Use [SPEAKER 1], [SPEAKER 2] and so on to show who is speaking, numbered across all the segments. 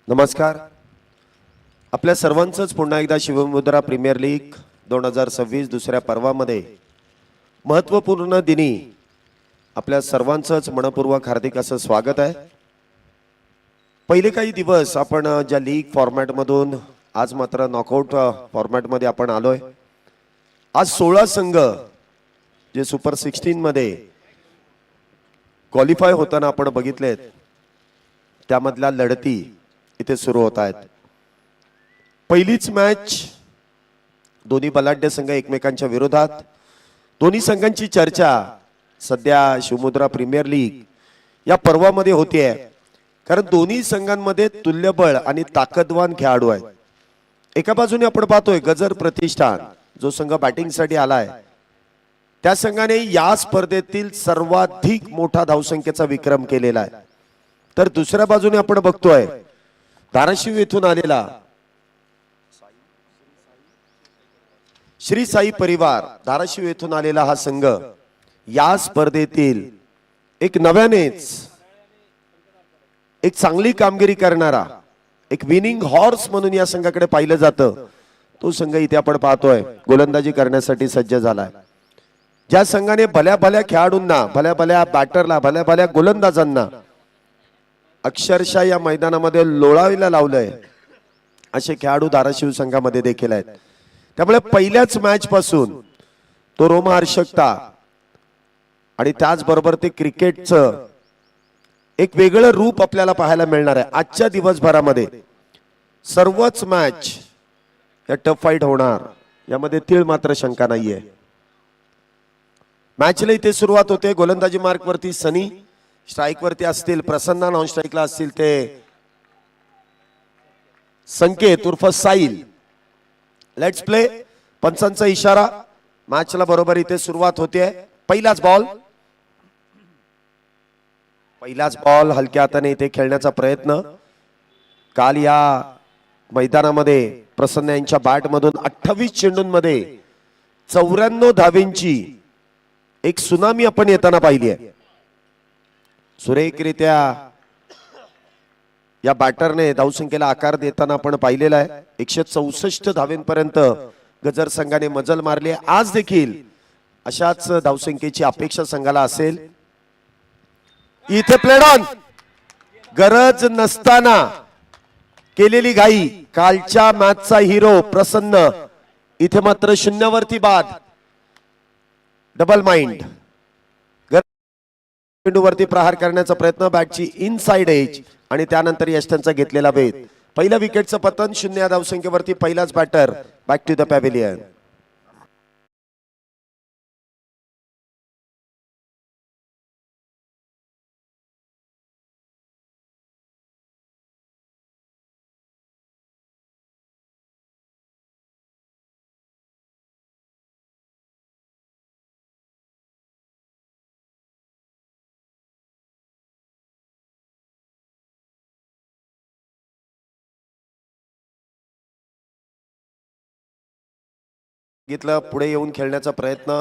[SPEAKER 1] नमस्कार. आपल्या सर्वांचंच पुन्हा एकदा शिवमुद्रा प्रीमियर लीग 2026 दुसऱ्या पर्वामध्ये महत्त्वपूर्ण दिनी आपल्या सर्वांचंच मनपूर्वक हार्दिक असं स्वागत आहे. पहिले काही दिवस आपण ज्या लीग फॉर्मॅटमधून आज मात्र नॉकआउट फॉर्मॅटमध्ये आपण आलोय. आज 16 संघ जे सुपर 16 मध्ये क्वालिफाय होताना आपण बघितलेत, त्यामधल्या लढती इथे सुरू होत आहेत. पहिलीच मॅच दोन्ही बलाढ्य संघ एकमेकांच्या विरोधात. दोन्ही संघांची चर्चा सध्या शिवमुद्रा प्रीमियर लीग या पर्वामध्ये होतीये, कारण दोन्ही संघांमध्ये तुल्यबळ आणि ताकदवान खेळाडू आहेत. एका बाजूने आपण पाहतोय गजर प्रतिष्ठान जो संघ बॅटिंगसाठी आलाय, त्या संघाने या स्पर्धेतील सर्वाधिक मोठा धावसंख्येचा विक्रम केलेला आहे. तर दुसऱ्या बाजूने आपण बघतोय धाराशिव येथून आलेला श्री साई परिवार, धाराशिव येथून आलेला हा संघ या स्पर्धेतील एक नव्यानेच एक चांगली कामगिरी करणारा एक विनिंग हॉर्स म्हणून या संघाकडे पाहिलं जातं. तो संघ इथे आपण पाहतोय गोलंदाजी करण्यासाठी सज्ज झालाय. ज्या संघाने भल्या भल्या खेळाडूंना, भल्या भल्या बॅटरला, भल्या भल्या गोलंदाजांना अक्षरशः या मैदानामध्ये लोळायला लावलंय, असे खेळाडू धाराशिव संघामध्ये देखील आहेत. त्यामुळे पहिल्याच मॅच पासून तो रोमहर्षकता आणि त्याचबरोबर ते क्रिकेटचं एक वेगळं रूप आपल्याला पाहायला मिळणार आहे. आजच्या दिवसभरामध्ये सर्वच मॅच या टफ फाईट होणार, यामध्ये तीळ मात्र शंका नाहीये. मॅचला इथे सुरुवात होते. गोलंदाजी मार्क वरती सनी, स्ट्राइक वरती असतील प्रसन्ना, नॉन स्ट्राइकला असतील ते संकेत उर्फ साईल. Let's play. पंचांचा इशारा. मॅचला बरोबर इथे सुरुवात होते. पहिलाच बॉल हलक्या हाताने इथे खेळण्याचा प्रयत्न. काल या मैदानामध्ये प्रसन्न यांच्या बॅट मधून 28 चेंडूंमध्ये 94 धावेंची एक सुनामी आपण येताना पाहिली आहे. सुरेखरित्या या बॅटरने धावसंख्येला आकार देताना आपण पाहिलेला आहे. 164 धावेंपर्यंत गजर संघाने मजल मारली. आज देखील अशाच धावसंख्येची अपेक्षा संघाला असेल. इथे प्लेड ऑन, गरज नसताना केलेली घाई. कालच्या मॅचचा हिरो प्रसन्न इथे मात्र शून्यावरती बाद. Double mind. चेंडूवरती प्रहार करण्याचा प्रयत्न, बॅटची इनसाइड एज आणि त्यानंतर यष्टांचा घेतलेला भेद. पहिल्या विकेटचं पतन 0 या धावसंख्येवरती. पहिलाच batter back to the pavilion. घेतलं, पुढे येऊन खेळण्याचा प्रयत्न.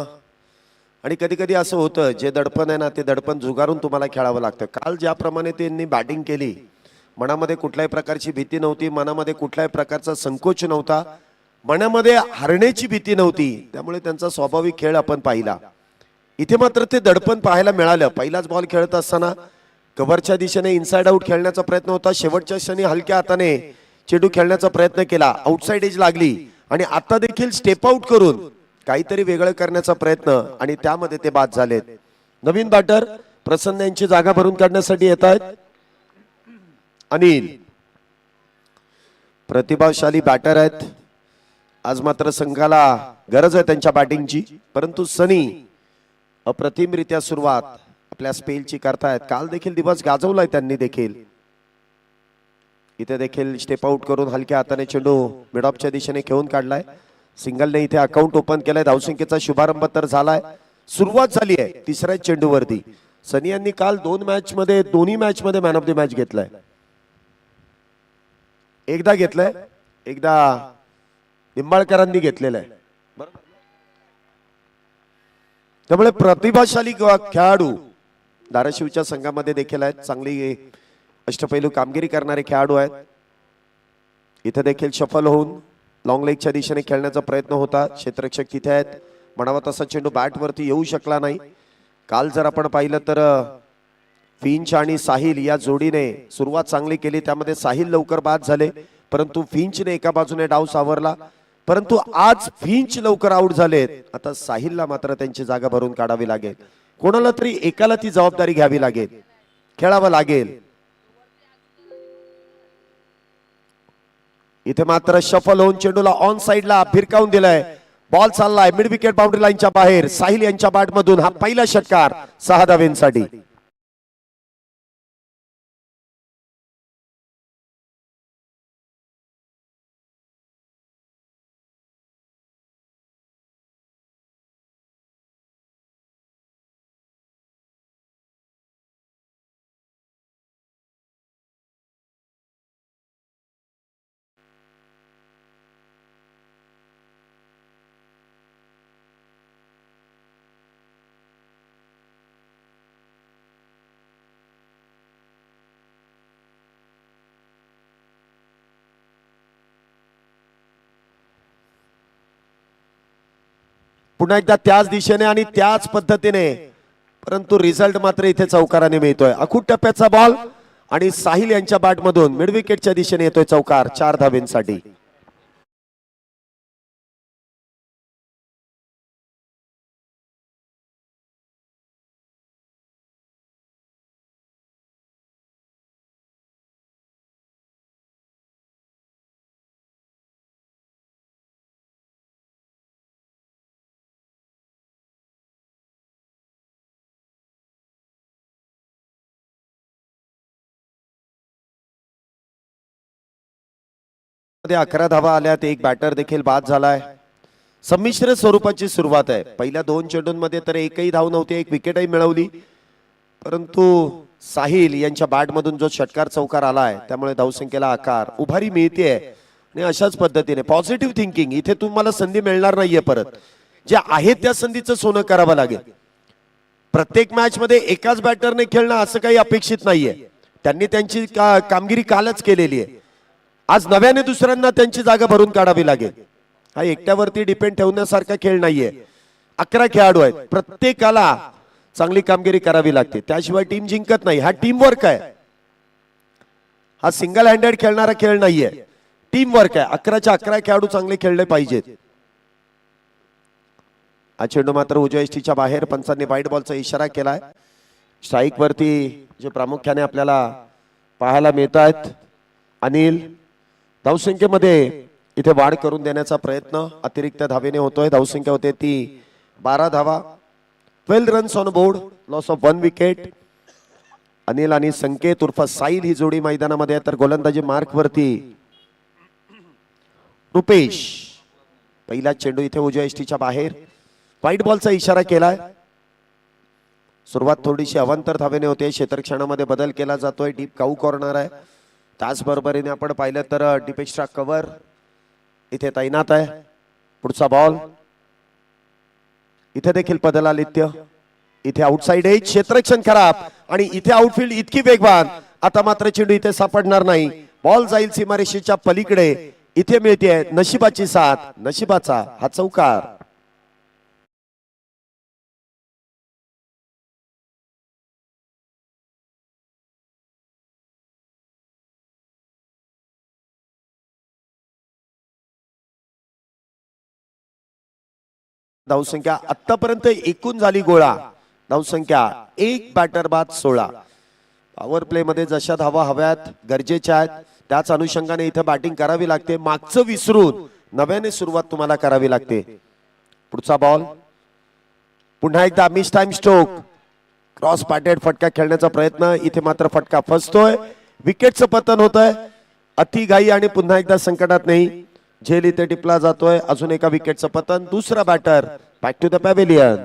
[SPEAKER 1] आणि कधी कधी असं होतं, जे दडपण आहे ना ते दडपण झुगारून तुम्हाला खेळावं लागतं. काल ज्याप्रमाणे त्यांनी बॅटिंग केली, मनामध्ये कुठल्याही प्रकारची भीती नव्हती, मनामध्ये कुठल्याही प्रकारचा संकोच नव्हता, मनामध्ये हारण्याची भीती नव्हती. त्यामुळे त्यांचा स्वाभाविक खेळ आपण पाहिला. इथे मात्र ते दडपण पाहायला मिळालं. पहिलाच बॉल खेळत असताना कव्हरच्या दिशेने इनसाइड आउट खेळण्याचा प्रयत्न होता. शेवटच्या क्षणी हलक्या हाताने चेंडू खेळण्याचा प्रयत्न केला, आउटसाइड एज लागली आणि आता देखील स्टेप आउट करून काहीतरी वेगळं करण्याचा प्रयत्न आणि त्यामध्ये ते बाद झालेत. नवीन बॅटर प्रसन्न यांची जागा भरून काढण्यासाठी येत आहेत अनिल. प्रतिभाशाली बॅटर आहेत. आज मात्र संघाला गरज आहे त्यांच्या बॅटिंगची, परंतु सनी अप्रतिमरित्या सुरुवात आपल्या स्पेलची करतायत. काल देखील दिवस गाजवलाय त्यांनी देखील. इथे देखील स्टेप आउट करून हलक्या हाताने चेंडू मिडऑफच्या दिशेने खेळून काढलाय. सिंगलने इथे अकाउंट ओपन केलाय. धावसंख्येचा शुभारंभ तर झालाय. सुरुवात झाली आहे तिसऱ्या चेंडूवरती. सनी यांनी काल दोन्ही मॅच मध्ये मॅन ऑफ द मॅच घेतलाय. एकदा घेतलाय, एकदा निंबाळकरांनी घेतलेला आहे. त्यामुळे प्रतिभाशाली खेळाडू धाराशिवच्या संघामध्ये देखील आहेत. चांगली अष्टपैलू कामगिरी करणारे खेळाडू आहेत. इथे देखील शफल होऊन लॉंग लेगच्या दिशेने खेळण्याचा प्रयत्न होता. क्षेत्ररक्षक तिथे आहेत. म्हणावा तसा चेंडू बॅट वरती येऊ शकला नाही. काल जर आपण पाहिलं तर फिंच आणि साहिल या जोडीने सुरुवात चांगली केली. त्यामध्ये साहिल लवकर बाद झाले, परंतु फिंचने एका बाजूने डाव सावरला. परंतु आज फिंच लवकर आउट झालेत. आता साहिलला मात्र त्यांची जागा भरून काढावी लागेल. कोणाला तरी एकाला ती जबाबदारी घ्यावी लागेल, खेळावं लागेल. इथे मात्र शफल होऊन चेंडूला ऑन साइडला भिरकावून दिलाय. बॉल चाललाय मिड विकेट बाउंड्री लाईनच्या बाहेर. साहिल यांच्या बॅट मधून हा पहिला षटकार 6 धावेंसाठी. पुन्हा एकदा त्याच दिशेने आणि त्याच पद्धतीने, परंतु रिझल्ट मात्र इथे चौकाराने मिळतोय. अखूट टप्प्याचा बॉल आणि साहिल यांच्या बॅट मधून मिड विकेटच्या दिशेने येतोय चौकार 4 धावेंसाठी. मध्ये 11 धावा आल्यात. एक बॅटर देखील बाद झालाय. संमिश्र स्वरूपाची सुरुवात आहे. पहिल्या 2 चेंडूंमध्ये तर एकही धाव नव्हती, एक विकेटही मिळवली. परंतु साहिल यांच्या बॅट मधून जो षटकार चौकार आलाय त्यामुळे धावसंख्येला आकार उभारी मिळते. आणि अशाच पद्धतीने पॉझिटिव्ह थिंकिंग, इथे तुम्हाला संधी मिळणार नाहीये. परत जे आहे त्या संधीचं सोनं करावं लागेल. प्रत्येक मॅच मध्ये एकाच बॅटरने खेळणं असं काही अपेक्षित नाहीये. त्यांनी त्यांची कामगिरी कालच केलेली आहे. आज नव्याने दुसऱ्यांना त्यांची जागा भरून काढावी लागेल. हा एकट्यावरती डिपेंड ठेवण्यासारखा खेळ नाहीये. 11 खेळाडू आहेत, प्रत्येकाला चांगली कामगिरी करावी लागते, त्याशिवाय टीम जिंकत नाही. हा टीम वर्क आहे. हा सिंगल हँडेड खेळणारा खेळ नाहीये, टीम वर्क आहे. 11च्या 11 खेळाडू चांगले खेळले पाहिजेत. हा चेंडू मात्र उजव्या यष्टीच्या बाहेर. पंचांनी वाईट बॉलचा इशारा केलाय. स्ट्राईक वरती जे प्रामुख्याने आपल्याला पाहायला मिळत आहेत अनिल, धावसंख्येमध्ये इथे वाढ करून देण्याचा प्रयत्न अतिरिक्त धावेने होतोय. धावसंख्या होते ती 12 धावा. 12 runs on board, loss of 1 wicket. Anil आणि संकेत उर्फ साईल ही जोडी मैदानामध्ये, तर गोलंदाजी मार्क वरती रुपेश. पहिला चेंडू इथे उजव्या यष्टीच्या बाहेर. व्हाईट बॉलचा इशारा केलाय. सुरुवात थोडीशी अवांतर धावेने होते. क्षेत्ररक्षणामध्ये बदल केला जातोय. डीप काऊ कॉर्नर आहे. त्याचबरोबरीने आपण पाहिलं तर डीप एक्स्ट्रा कव्हर इथे तैनात आहे. पुढचा बॉल इथे देखील बदलालित्य. इथे आउटसाइड एज, क्षेत्ररक्षण खराब आणि इथे आउटफील्ड इतकी वेगवान. आता मात्र चेंडू इथे सापडणार नाही. बॉल जाईल सीमारेषेच्या पलीकडे. इथे मिळते नशिबाची साथ, नशिबाचा हा चौकार. धावसंख्या आतापर्यंत एकूण झाली गोळा. धावसंख्या 1 बॅटर बाद 16. पॉवर प्ले मध्ये जशा धावा हव्यात, गरजेच्या आहेत, त्याच अनुषंगाने इथे बॅटिंग करावी लागते. मागचं विसरून नव्याने सुरुवात तुम्हाला करावी लागते. पुढचा बॉल पुन्हा एकदा मिस टाइम स्ट्रोक. क्रॉस पॅटेड फटका खेळण्याचा प्रयत्न. इथे मात्र फटका फसतोय. विकेटचं पतन होत आहे. अति घाई आणि पुन्हा एकदा संकटात नाही. झेल इथे टिपला जातोय. अजून एका विकेटचं पतन. दुसरा batter back to the pavilion.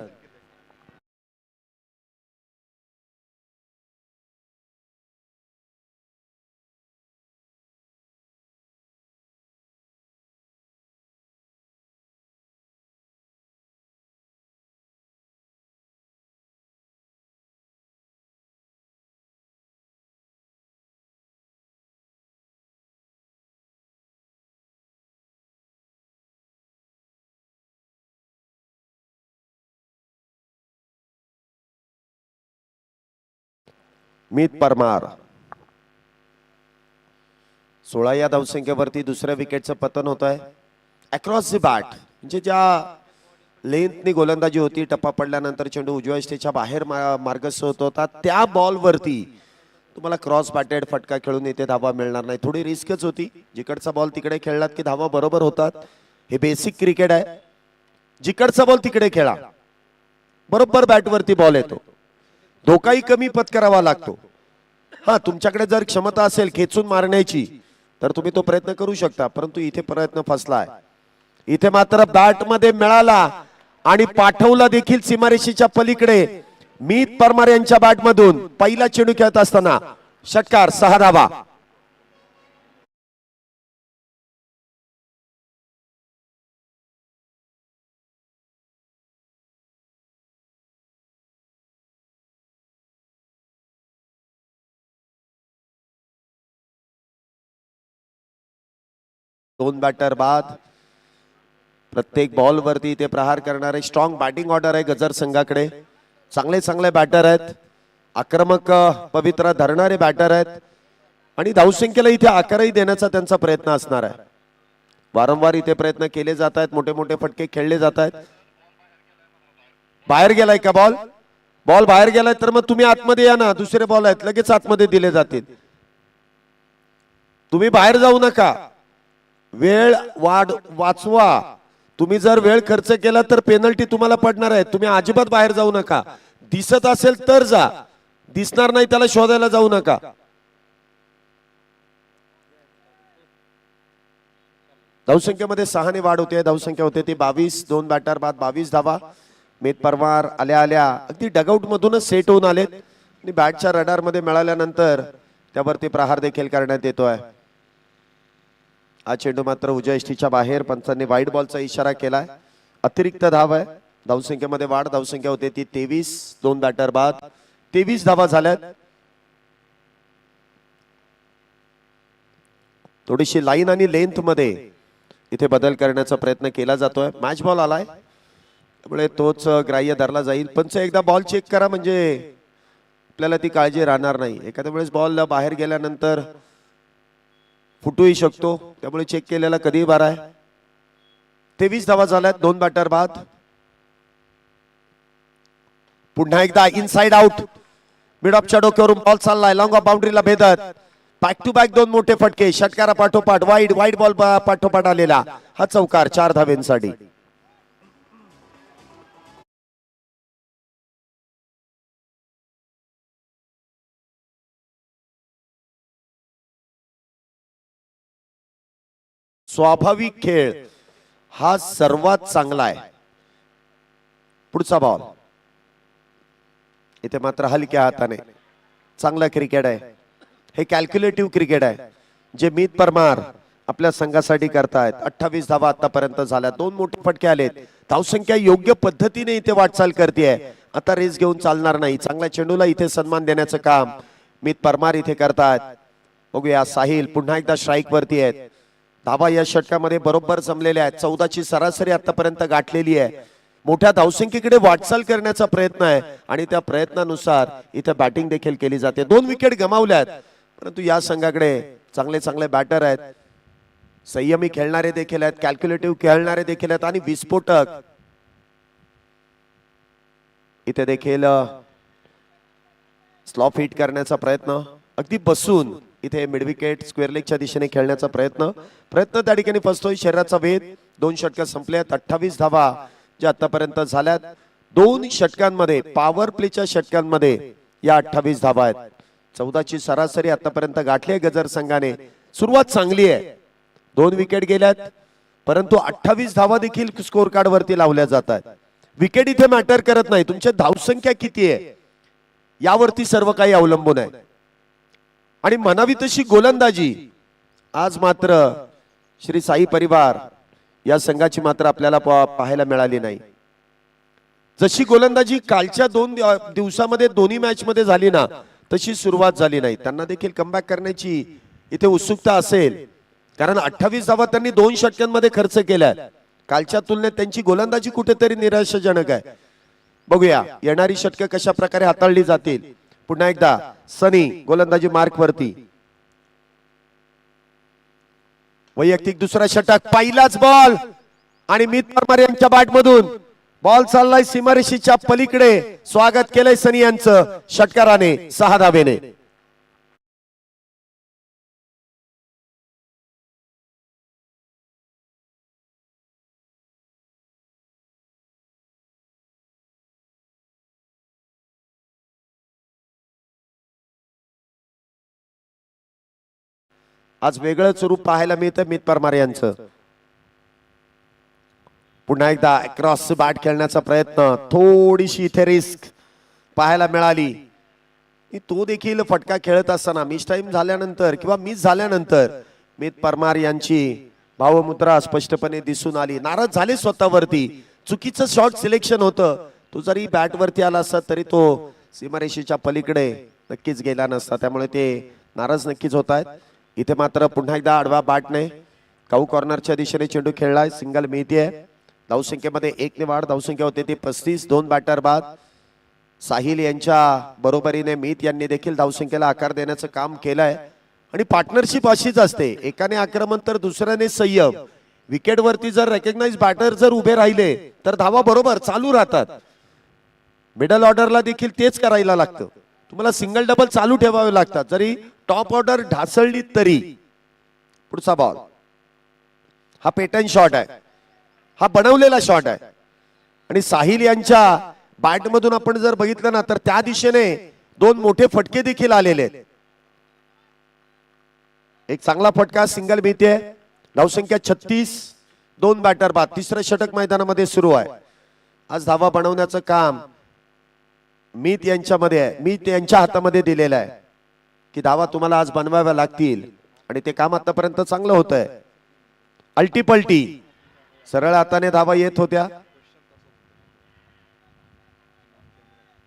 [SPEAKER 1] Meet Parmar 16 या धावसंख्येवरती दुसऱ्या विकेटचं पतन होत आहे. अक्रॉस द बॅट म्हणजे ज्या लेंथनी गोलंदाजी होती, टप्पा पडल्यानंतर चेंडू उजव्या स्टेच्या बाहेर मार्गस्थ होत होता, त्या बॉलवरती तुम्हाला क्रॉस बॅटेड फटका खेळून इथे धावा मिळणार नाही. थोडी रिस्कच होती. जिकडचा बॉल तिकडे खेळलात की धावा बरोबर होतात. हे बेसिक क्रिकेट आहे. जिकडचा बॉल तिकडे खेळा, बरोबर बॅटवरती बॉल येतो. धोकाही कमी पत्करावा लागतो. हा, तुमच्याकडे जर क्षमता असेल खेचून मारण्याची तर तुम्ही तो प्रयत्न करू शकता, परंतु इथे प्रयत्न फसलाय. इथे मात्र बॅट मध्ये मिळाला आणि पाठवला देखील सीमारेषेच्या पलीकडे. मीत परमार यांच्या बॅट मधून पहिला चेंडू खेळत असताना षटकार, 6 धावा. दोन बॅटर बाद. प्रत्येक बॉल वरती ते प्रहार करणारे स्ट्रॉंग बॅटिंग ऑर्डर आहे गजर संघाकडे. चांगले चांगले बॅटर आहेत, आक्रमक पवित्रा धरणारे बॅटर आहेत आणि धावसंख्येला इथे आकारही देण्याचा त्यांचा प्रयत्न असणार आहे. वारंवार इथे प्रयत्न केले जात आहेत, मोठे मोठे फटके खेळले जात आहेत. बाहेर गेलाय का बॉल? बॉल बाहेर गेलाय तर मग तुम्ही आतमध्ये या ना. दुसरे बॉल आहेत, लगेच आतमध्ये दिले जातील. तुम्ही बाहेर जाऊ नका, वेळ वाचवा. तुम्ही जर वेळ खर्च केला तर पेनल्टी तुम्हाला पडणार आहे. तुम्ही अजिबात बाहेर जाऊ नका. दिसत असेल तर जा, दिसणार नाही त्याला शोधायला जाऊ नका. धावसंख्येमध्ये 6 ने वाढ होते. धावसंख्या होते ती 22. 2 बॅटर बाद, 22 धावा. मीत परमार आल्या आल्या अगदी डगआउट मधूनच सेट होऊन आलेत आणि बॅटच्या रडार मध्ये मिळाल्यानंतर त्यावरती प्रहार देखील करण्यात येतोय. हा चेंडू मात्र उजव्या यष्टीच्या बाहेर. पंचांनी वाईड बॉलचा इशारा केलाय. अतिरिक्त धाव आहे. धावसंख्येमध्ये वाढ. धावसंख्या होते ती 23. 2 बॅटर बाद, 23 धावा झाल्यात. थोडीशी लाईन आणि लेंथ मध्ये इथे बदल करण्याचा प्रयत्न केला जातोय. मॅच बॉल आलाय त्यामुळे तोच ग्राह्य धरला जाईल. पंच एकदा बॉल चेक करा म्हणजे आपल्याला ती काळजी राहणार नाही. एखाद्या वेळेस बॉल बाहेर गेल्यानंतर फुटूही शकतो, त्यामुळे चेक केलेला कधीही बारा आहे. 23 धावा झाल्यात. 2 बॅटर बाद. पुन्हा एकदा इनसाइड आउट. मिड ऑफच्या डोक्यावरून बॉल चाललाय, लॉंग ऑफ बाउंड्रीला भेदत. बॅक टू बॅक 2 मोठे फटके. षटकारा पाठोपाठ वाईड बॉल पाठोपाठ आलेला हा चौकार 4 धावेंसाठी. स्वाभाविक खेळ हा सर्वात चांगला आहे. पुढचा बॉल इथे मात्र हलक्या हाताने. चांगला क्रिकेट आहे हे, कॅल्क्युलेटिव्ह क्रिकेट आहे जे मीत परमार आपल्या संघासाठी करतायत. 28 धावा आतापर्यंत झाल्या. 2 मोठे फटके आलेत. धावसंख्या योग्य पद्धतीने इथे वाटचाल करते. आता रेस घेऊन चालणार नाही. चांगल्या चेंडूला इथे सन्मान देण्याचं काम मीत परमार इथे करतायत. बघूया साहिल पुन्हा एकदा स्ट्राईक वरती आहेत. धावा या षटकामध्ये बरोबर जमलेल्या आहेत. 14ची सरासरी आतापर्यंत गाठलेली आहे. मोठ्या धावसंख्येकडे वाटचाल करण्याचा प्रयत्न आहे आणि त्या प्रयत्नानुसार इथे बॅटिंग देखील केली जाते. 2 विकेट गमावल्यात, परंतु या संघाकडे चांगले चांगले बॅटर आहेत. संयमी खेळणारे देखील आहेत, कॅल्क्युलेटिव्ह खेळणारे देखील आहेत आणि विस्फोटक इथे देखील स्लॉप हिट करण्याचा प्रयत्न. अगदी बसून इथे मिड विकेट स्क्वेअर लेगच्या दिशेने खेळण्याचा प्रयत्न त्या ठिकाणी फसतोय. शरीराचा वेध. 2 षटक संपल्यात. 28 धावा ज्या आतापर्यंत झाल्यात. 2 षटकांमध्ये पॉवर प्लेच्या षटकांमध्ये या 28 धावा आहेत. 14ची सरासरी आतापर्यंत गाठली आहे गजर संघाने. सुरुवात चांगली आहे. 2 विकेट गेल्यात, परंतु 28 धावा देखील स्कोर कार्ड वरती लावल्या जात आहेत. विकेट इथे मॅटर करत नाही, तुमची धावसंख्या किती आहे यावरती सर्व काही अवलंबून आहे. आणि म्हणावी तशी गोलंदाजी आज मात्र श्री साई परिवार या संघाची मात्र आपल्याला पाहायला मिळाली नाही. जशी गोलंदाजी कालच्या 2 दिवसामध्ये दोन्ही मॅच मध्ये झाली ना, तशी सुरुवात झाली नाही. त्यांना देखील कमबॅक करण्याची इथे उत्सुकता असेल, कारण 28 धावा त्यांनी 2 षटकांमध्ये खर्च केल्या. कालच्या तुलनेत त्यांची गोलंदाजी कुठेतरी निराशाजनक आहे. बघूया येणारी षटकं कशा प्रकारे हाताळली जातील. पुन्हा एकदा सनी गोलंदाजी मार्क वरती. वैयक्तिक दुसरा षटक, पहिलाच बॉल आणि मित परमार यांच्या बॅट मधून बॉल चाललाय सीमारेषेच्या पलीकडे. स्वागत केलंय सनी यांचं षटकाराने 6 धावेने. आज वेगळं स्वरूप पाहायला मिळतं मित परमार यांचं. पुन्हा एकदा क्रॉस बॅट खेळण्याचा प्रयत्न, थोडीशी इथे रिस्क पाहायला मिळाली. तो देखील फटका खेळत असताना मिस टाइम झाल्यानंतर किंवा मिस झाल्यानंतर मित परमार यांची भावमुद्रा स्पष्टपणे दिसून आली. नाराज झाले स्वतःवरती. चुकीचं शॉट सिलेक्शन होतं. तो जरी बॅट वरती आला असता तरी तो सीमारेषेच्या पलीकडे नक्कीच गेला नसता. त्यामुळे ते नाराज नक्कीच होत आहेत. इथे मात्र पुन्हा एकदा आडवा बॅटने काऊ कॉर्नरच्या दिशेने चेंडू खेळलाय. सिंगल मिळतीये. धावसंख्येमध्ये 1 ने वाढ. धावसंख्या होते ती 35. 2 बॅटर बाद. साहिल यांच्या बरोबरीने मीत यांनी देखील धावसंख्येला आकार देण्याचं काम केलंय. आणि पार्टनरशिप अशीच असते, एकाने आक्रमण तर दुसऱ्याने संयम. विकेट वरती जर रेकग्नाइज बॅटर जर उभे राहिले तर धावा बरोबर चालू राहतात. मिडल ऑर्डरला देखील तेच करायला लागतं. तुम्हाला सिंगल डबल चालू ठेवावे लागतात. जरी टॉप ऑर्डर ढासळली तरी. पुढचा बॉल, हा पेटर्न शॉट आहे, हा बनवलेला शॉट आहे. आणि साहिल यांच्या बॅट मधून आपण जर बघितलं ना तर त्या दिशेने 2 मोठे फटके देखील आलेले आहेत. एक चांगला फटका, सिंगल मिळते. धावसंख्या 36. 2 बॅटर बाद. तिसरं षटक मैदानामध्ये सुरू आहे. आज धावा बनवण्याचं काम मीत यांच्यामध्ये आहे. मीत यांच्या हातामध्ये दिलेलं आहे की धावा तुम्हाला आज बनवाव्या लागतील. आणि ते काम आतापर्यंत चांगलं होत आहे. अल्टीपल्टी सरळ हाताने धावा येत होत्या.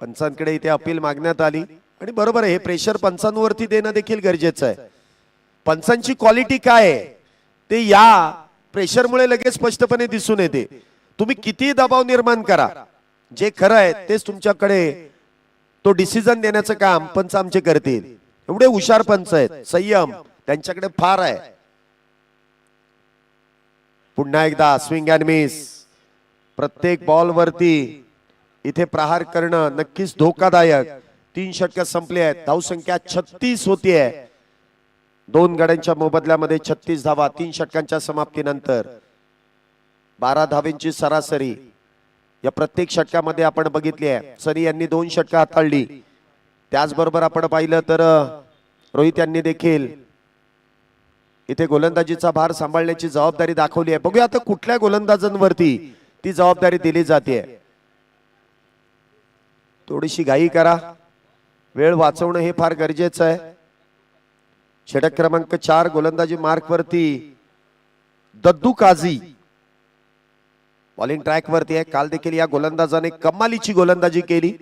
[SPEAKER 1] पंचांकडे इथे अपील मागण्यात आली आणि बरोबर आहे, हे प्रेशर पंचांवरती देणं देखील गरजेचं आहे. पंचांची क्वालिटी काय आहे ते या प्रेशरमुळे लगेच स्पष्टपणे दिसून येते. तुम्ही किती दबाव निर्माण करा, जे खरं आहे तेच तुमच्याकडे तो डिसिजन देण्याचं काम पंच आमचे करतील. एवढे हुशार पंच आहेत. संयम त्यांच्याकडे फार आहे. पुन्हा एकदा स्विंग अँड मिस. प्रत्येक बॉल वरती इथे प्रहार करणं नक्कीच धोकादायक. 3 षटक संपले आहेत. धावसंख्या 36 होतीये. 2 गड्यांच्या मोबदल्यामध्ये 36 धावा. 3 षटकांच्या समाप्तीनंतर 12 धावेंची सरासरी या प्रत्येक षटकामध्ये आपण बघितली आहे. सनी यांनी 2 षटकं हाताळली. त्याचबरोबर आपण पाहिलं तर रोहित यांनी देखील इथे गोलंदाजीचा भार सांभाळण्याची जबाबदारी दाखवली आहे. बघूया आता कुठल्या गोलंदाजांवरती ती जबाबदारी दिली जाते. थोडीशी घाई करा, वेळ वाचवणं हे फार गरजेचं आहे. षटक क्रमांक 4 गोलंदाजी मार्क वरती दद्दू काझी बॉलिंग ट्रॅक वरती आहे. काल देखील या गोलंदाजाने कमालीची गोलंदाजी केली.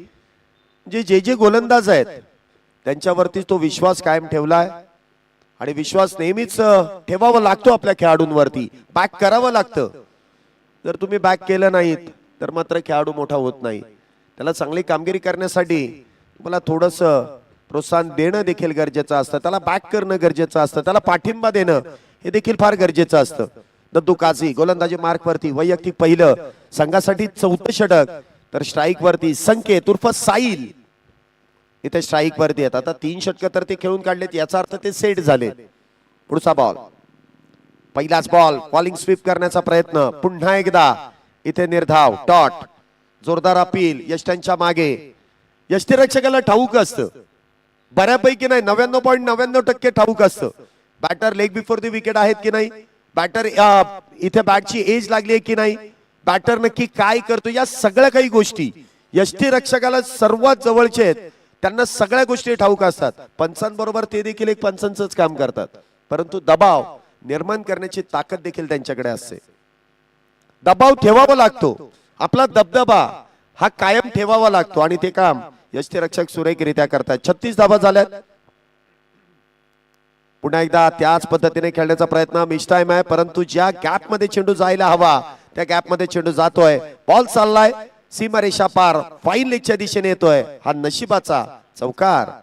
[SPEAKER 1] जे गोलंदाज आहेत त्यांच्यावरती तो विश्वास कायम ठेवलाय आणि विश्वास नेहमीच ठेवावा लागतो आपल्या खेळाडूंवरती. बॅक करावं लागतं. जर तुम्ही बॅक केलं नाहीत तर मात्र खेळाडू मोठा होत नाही. त्याला चांगली कामगिरी करण्यासाठी तुम्हाला थोडंसं प्रोत्साहन देणं देखील गरजेचं असतं. त्याला बॅक करणं गरजेचं असतं. त्याला पाठिंबा देणं हे देखील फार गरजेचं असतं. दद्दू काझी गोलंदाजी मार्क वरती वैयक्तिक पहिलं, संघासाठी 4थं षटक. तर स्ट्राईक वरती संकेत उर्फ साईल इथे स्ट्राईक वरती आहेत. आता 3 षटक तर ते खेळून काढलेत, याचा अर्थ ते सेट झाले. पुढचा बॉल, पहिलाच बॉल. बॉलिंग स्वीप करण्याचा प्रयत्न. पुन्हा एकदा इथे निर्धाव टॉट. जोरदार अपील यष्ट्यांच्या मागे. यष्टीरक्षकाला ठाऊक असतं बऱ्यापैकी, नाही 99.99% ठाऊक असतं batter leg before the wicket आहेत की नाही, बॅटर इथे बॅटची एज लागली आहे की नाही, बॅटर नक्की काय करतो, या सगळ्या काही गोष्टी यष्टीरक्षकाला सर्वात जवळचे आहेत. त्यांना सगळ्या गोष्टी ठाऊक असतात. पंचांबरोबर ते देखील एक पंचांचंच काम करतात. परंतु दबाव निर्माण करण्याची ताकद देखील त्यांच्याकडे असते. दबाव ठेवावा लागतो. आपला दबदबा हा कायम ठेवावा लागतो आणि ते काम यष्टीरक्षक सुरेखरित्या करतात. 36 धावा झाल्यात. पुन्हा एकदा त्याच पद्धतीने खेळण्याचा प्रयत्न. मिस टाइम आहे परंतु ज्या गॅप मध्ये चेंडू जायला हवा त्या गॅप मध्ये चेंडू जातोय. बॉल चाललाय सीमारेषा पार फाईन लेगच्या दिशेने येतोय हा नशिबाचा चौकार.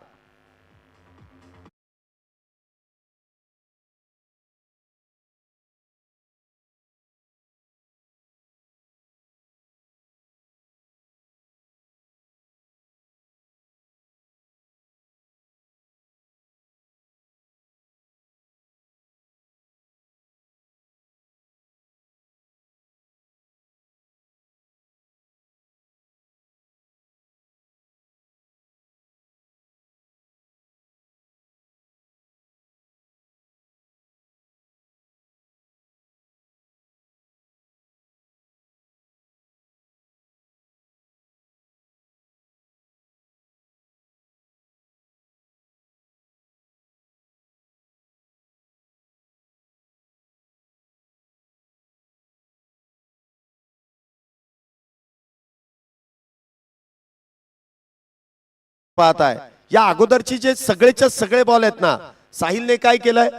[SPEAKER 1] पाहताय या अगोदरची जे सगळेच्या सगळे बॉल आहेत ना, साहिलने काय केलंय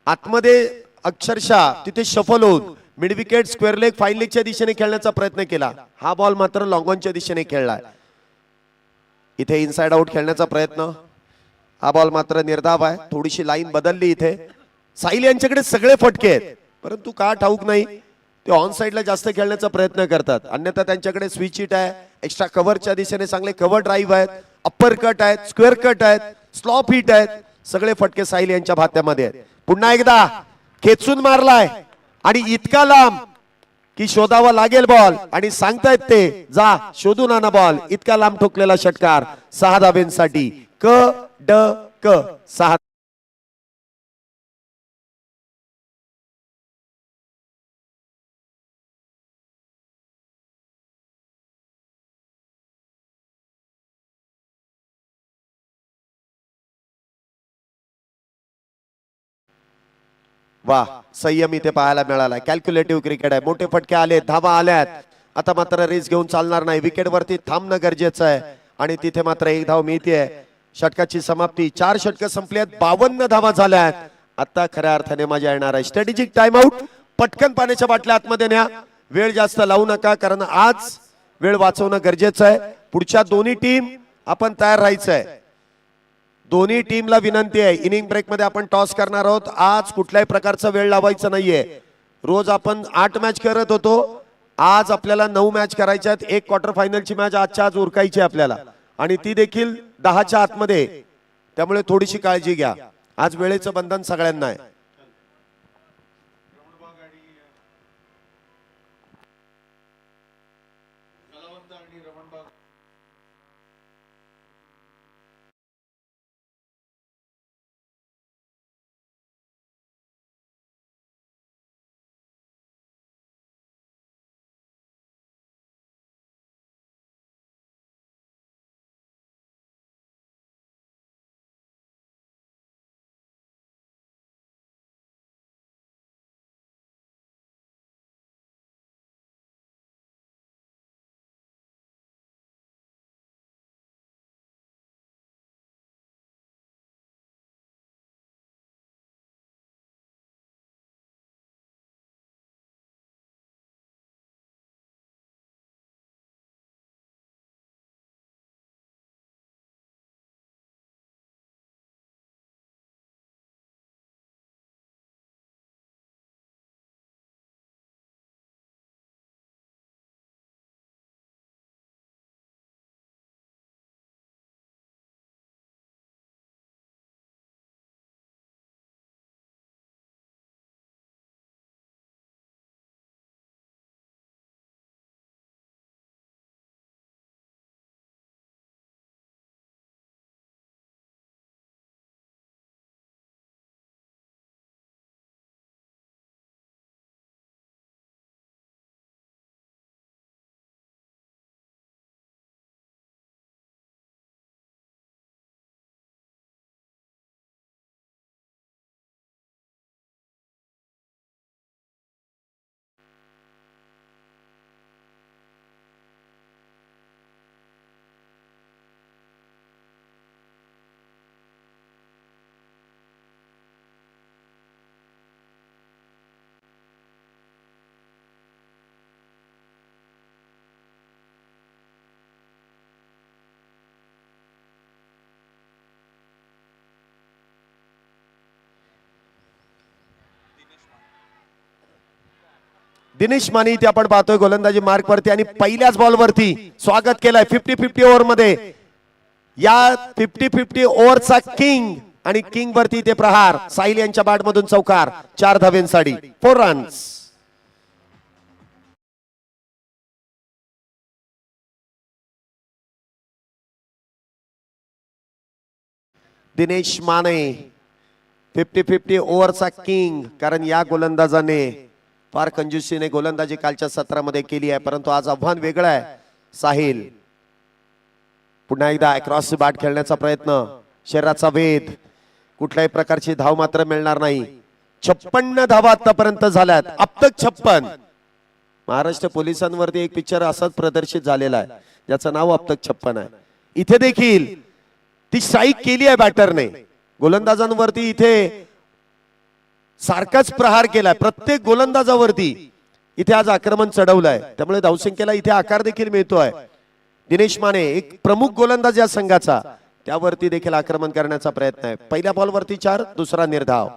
[SPEAKER 1] आतमध्ये अक्षरशः तिथे शफल होऊन mid wicket square leg fine लेगच्या दिशेने खेळण्याचा प्रयत्न केला. हा बॉल मात्र लॉंग ऑनच्या दिशेने खेळलाय. इथे इनसाइड आउट खेळण्याचा प्रयत्न. हा बॉल मात्र निर्धाव आहे. थोडीशी लाईन बदलली इथे. साहिल यांच्याकडे सगळे फटके आहेत, परंतु का ठाऊक नाही ते ऑन साइडला जास्त खेळण्याचा प्रयत्न करतात. अन्यथा त्यांच्याकडे स्विच हिट आहे, एक्स्ट्रा कव्हरच्या दिशेने चांगले कव्हर ड्राईव्ह आहेत, अप्पर कट आहेत, स्क्वेअर कट आहेत, स्लॉप हिट आहेत. सगळे फटके साहिल यांच्या भात्यामध्ये आहेत. पुन्हा एकदा खेचून मारलाय आणि इतका लांब की शोधावा लागेल बॉल आणि सांगतायत ते जा शोधून आणा बॉल. इतका लांब ठोकलेला षटकार 6 धाब्यांसाठी. क ड क 6. वा संयम इथे पाहायला मिळाला. कॅल्क्युलेटिव्ह क्रिकेट आहे. मोठे फटके आले, धावा आल्यात. आता मात्र रेस घेऊन चालणार नाही. विकेट वरती थांबणं गरजेचं आहे आणि तिथे मात्र एक धाव मिळते. षटकाची समाप्ती. 4 षटक संपल्यात, 52 धावा झाल्यात. आता खऱ्या अर्थाने मजा येणार आहे. Strategic time out. पटकन पाण्याच्या बाटल्या आतमध्ये न्या. वेळ जास्त लावू नका कारण आज वेळ वाचवणं गरजेचं आहे. पुढच्या दोन्ही टीम आपण तयार राहायचं आहे. दोन्ही टीमला विनंती आहे, इनिंग ब्रेक मध्ये आपण टॉस करणार आहोत. आज कुठल्याही प्रकारचा वेळ लावायचा नाहीये. रोज आपण 8 मॅच करत होतो, आज आपल्याला 9 मॅच करायच्या आहेत. एक क्वार्टर फायनलची मॅच आजच्या आज उरकायची आपल्याला आणि ती देखील 10च्या आतमध्ये. त्यामुळे थोडीशी काळजी घ्या. आज वेळेचं बंधन सगळ्यांना आहे. दिनेश माने इथे आपण पाहतोय गोलंदाजी मार्क वरती आणि पहिल्याच बॉल वरती स्वागत केलंय 50-50 ओव्हर मध्ये. या 50-50 ओव्हरचा किंग आणि किंग वरती इथे प्रहार. साहिल यांच्या बॅट मधून चौकार 4 धावेंसाठी 4 रन्स. दिनेश माने 50-50 ओव्हरचा किंग. कारण या गोलंदाजाने फार कंजूसीने गोलंदाजी कालच्या सत्रामध्ये केली आहे, परंतु आज आव्हान वेगळं आहे. साहिल पुन्हा एकदा अक्रॉस बॅट खेळण्याचा प्रयत्न. शरीराचा वेध, कुठल्याही प्रकारची धाव मात्र मिळणार नाही. 56 धावा आतापर्यंत झाल्यात. अब तक 56. महाराष्ट्र पोलिसांवरती एक पिक्चर असाच प्रदर्शित झालेला आहे ज्याचं नाव अब तक 56 आहे. इथे देखील ती स्ट्राईक केली आहे बॅटरने. गोलंदाजांवरती इथे सारखाच प्रहार केलाय. प्रत्येक गोलंदाजावरती इथे आज आक्रमण चढवलंय, त्यामुळे धावसंख्येला इथे आकार देखील मिळतोय. दिनेश माने एक प्रमुख गोलंदाज या संघाचा, त्यावरती देखील आक्रमण करण्याचा प्रयत्न आहे. पहिल्या बॉलवरती 4, दुसरा निर्धाव.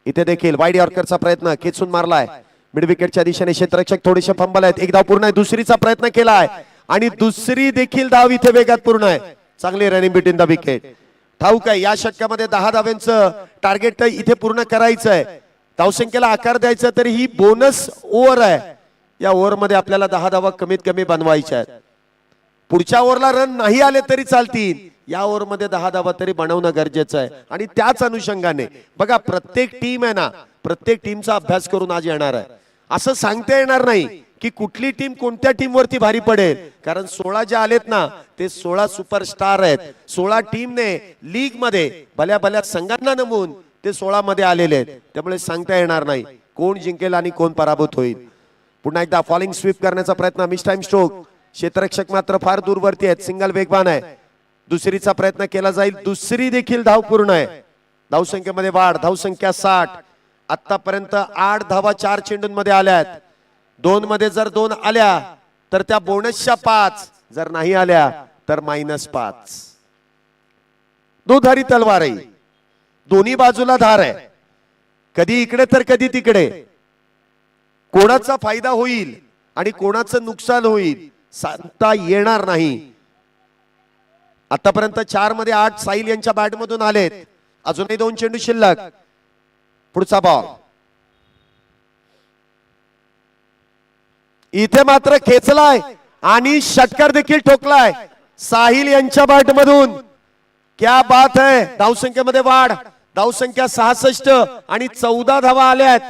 [SPEAKER 1] इथे देखील वाईड यॉर्करचा प्रयत्न खेचून मारलाय मिड विकेटच्या दिशेने. क्षेत्ररक्षक थोडेसे फंबल आहेत. एक धाव पूर्ण आहे. दुसरीचा प्रयत्न केलाय आणि दुसरी देखील धाव इथे वेगात पूर्ण आहे. चांगली रनिंग बिटवीन द विकेट. ठाऊक आहे या षटकामध्ये 10 धाव्यांचं टार्गेट इथे पूर्ण करायचं आहे. धावसंख्येला आकार द्यायचा, तरी ही बोनस ओव्हर आहे. या ओव्हर मध्ये आपल्याला 10 धावा कमीत कमी बनवायच्या आहेत. पुढच्या ओव्हरला रन नाही आले तरी चालतील, या ओव्हर मध्ये 10 धावा तरी बनवणं गरजेचं आहे. आणि त्याच अनुषंगाने बघा, प्रत्येक टीम आहे ना, प्रत्येक टीमचा अभ्यास करून आज येणार आहे. असं सांगता येणार नाही की कुठली टीम कोणत्या टीम वरती भारी पडेल, कारण 16 जे आलेत ना ते 16 सुपरस्टार आहेत. 16 टीमने लीग मध्ये भल्या भल्या संघांना नमून ते 16 मध्ये आलेले आहेत. त्यामुळे सांगता येणार नाही कोण जिंकेल आणि कोण पराभूत होईल. पुन्हा एकदा फॉलिंग स्वीप करण्याचा प्रयत्न. Miss time stroke. क्षेत्ररक्षक मात्र फार दूरवरती आहेत. सिंगल वेगवान आहे. दुसरीचा प्रयत्न केला जाईल. दुसरी देखील धाव पूर्ण आहे. धावसंख्येमध्ये वाढ. धावसंख्या 60. आतापर्यंत 8 धावा 4 चेंडूंमध्ये आल्यात. 2 मध्ये जर 2 आल्या तर त्या बोनसच्या 5, जर नाही आल्या तर -5. दुधारी तलवार आहे. दोन्ही बाजूला धार आहे. कधी इकडे तर कधी तिकडे. कोणाचा फायदा होईल आणि कोणाचं नुकसान होईल सांगता येणार नाही. आतापर्यंत 4 मध्ये 8 साहिल यांच्या बॅट मधून आलेत. अजूनही 2 चेंडू शिल्लक. पुढचा बॉल. इथे मात्र खेचलाय आणि षटकार देखील ठोकलाय साहिल यांच्या बॅट मधून. क्या बात है. धावसंख्येमध्ये वाढ. धावसंख्या 66 आणि 14 धावा आल्यात.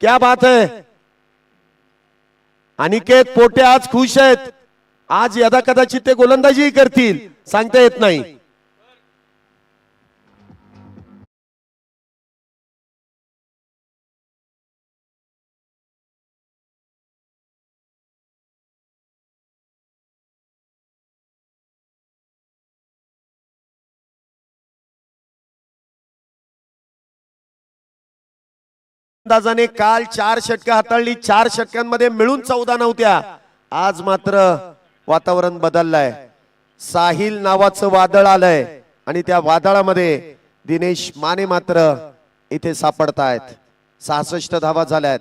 [SPEAKER 1] क्या बात है. अनिकेत पोटे आज खुश आहेत. आज यदा कदाचित ते गोलंदाजी करतील, सांगता येत नाही. गोलंदाजाने काल 4 षटकं हाताळली. 4 षटकांमध्ये मिळून 14 नव्हत्या. आज मात्र वातावरण बदललंय. साहिल नावाचं वादळ आलंय आणि त्या वादळामध्ये दिनेश माने मात्र इथे सापडतायत. 66 धावा झाल्यात.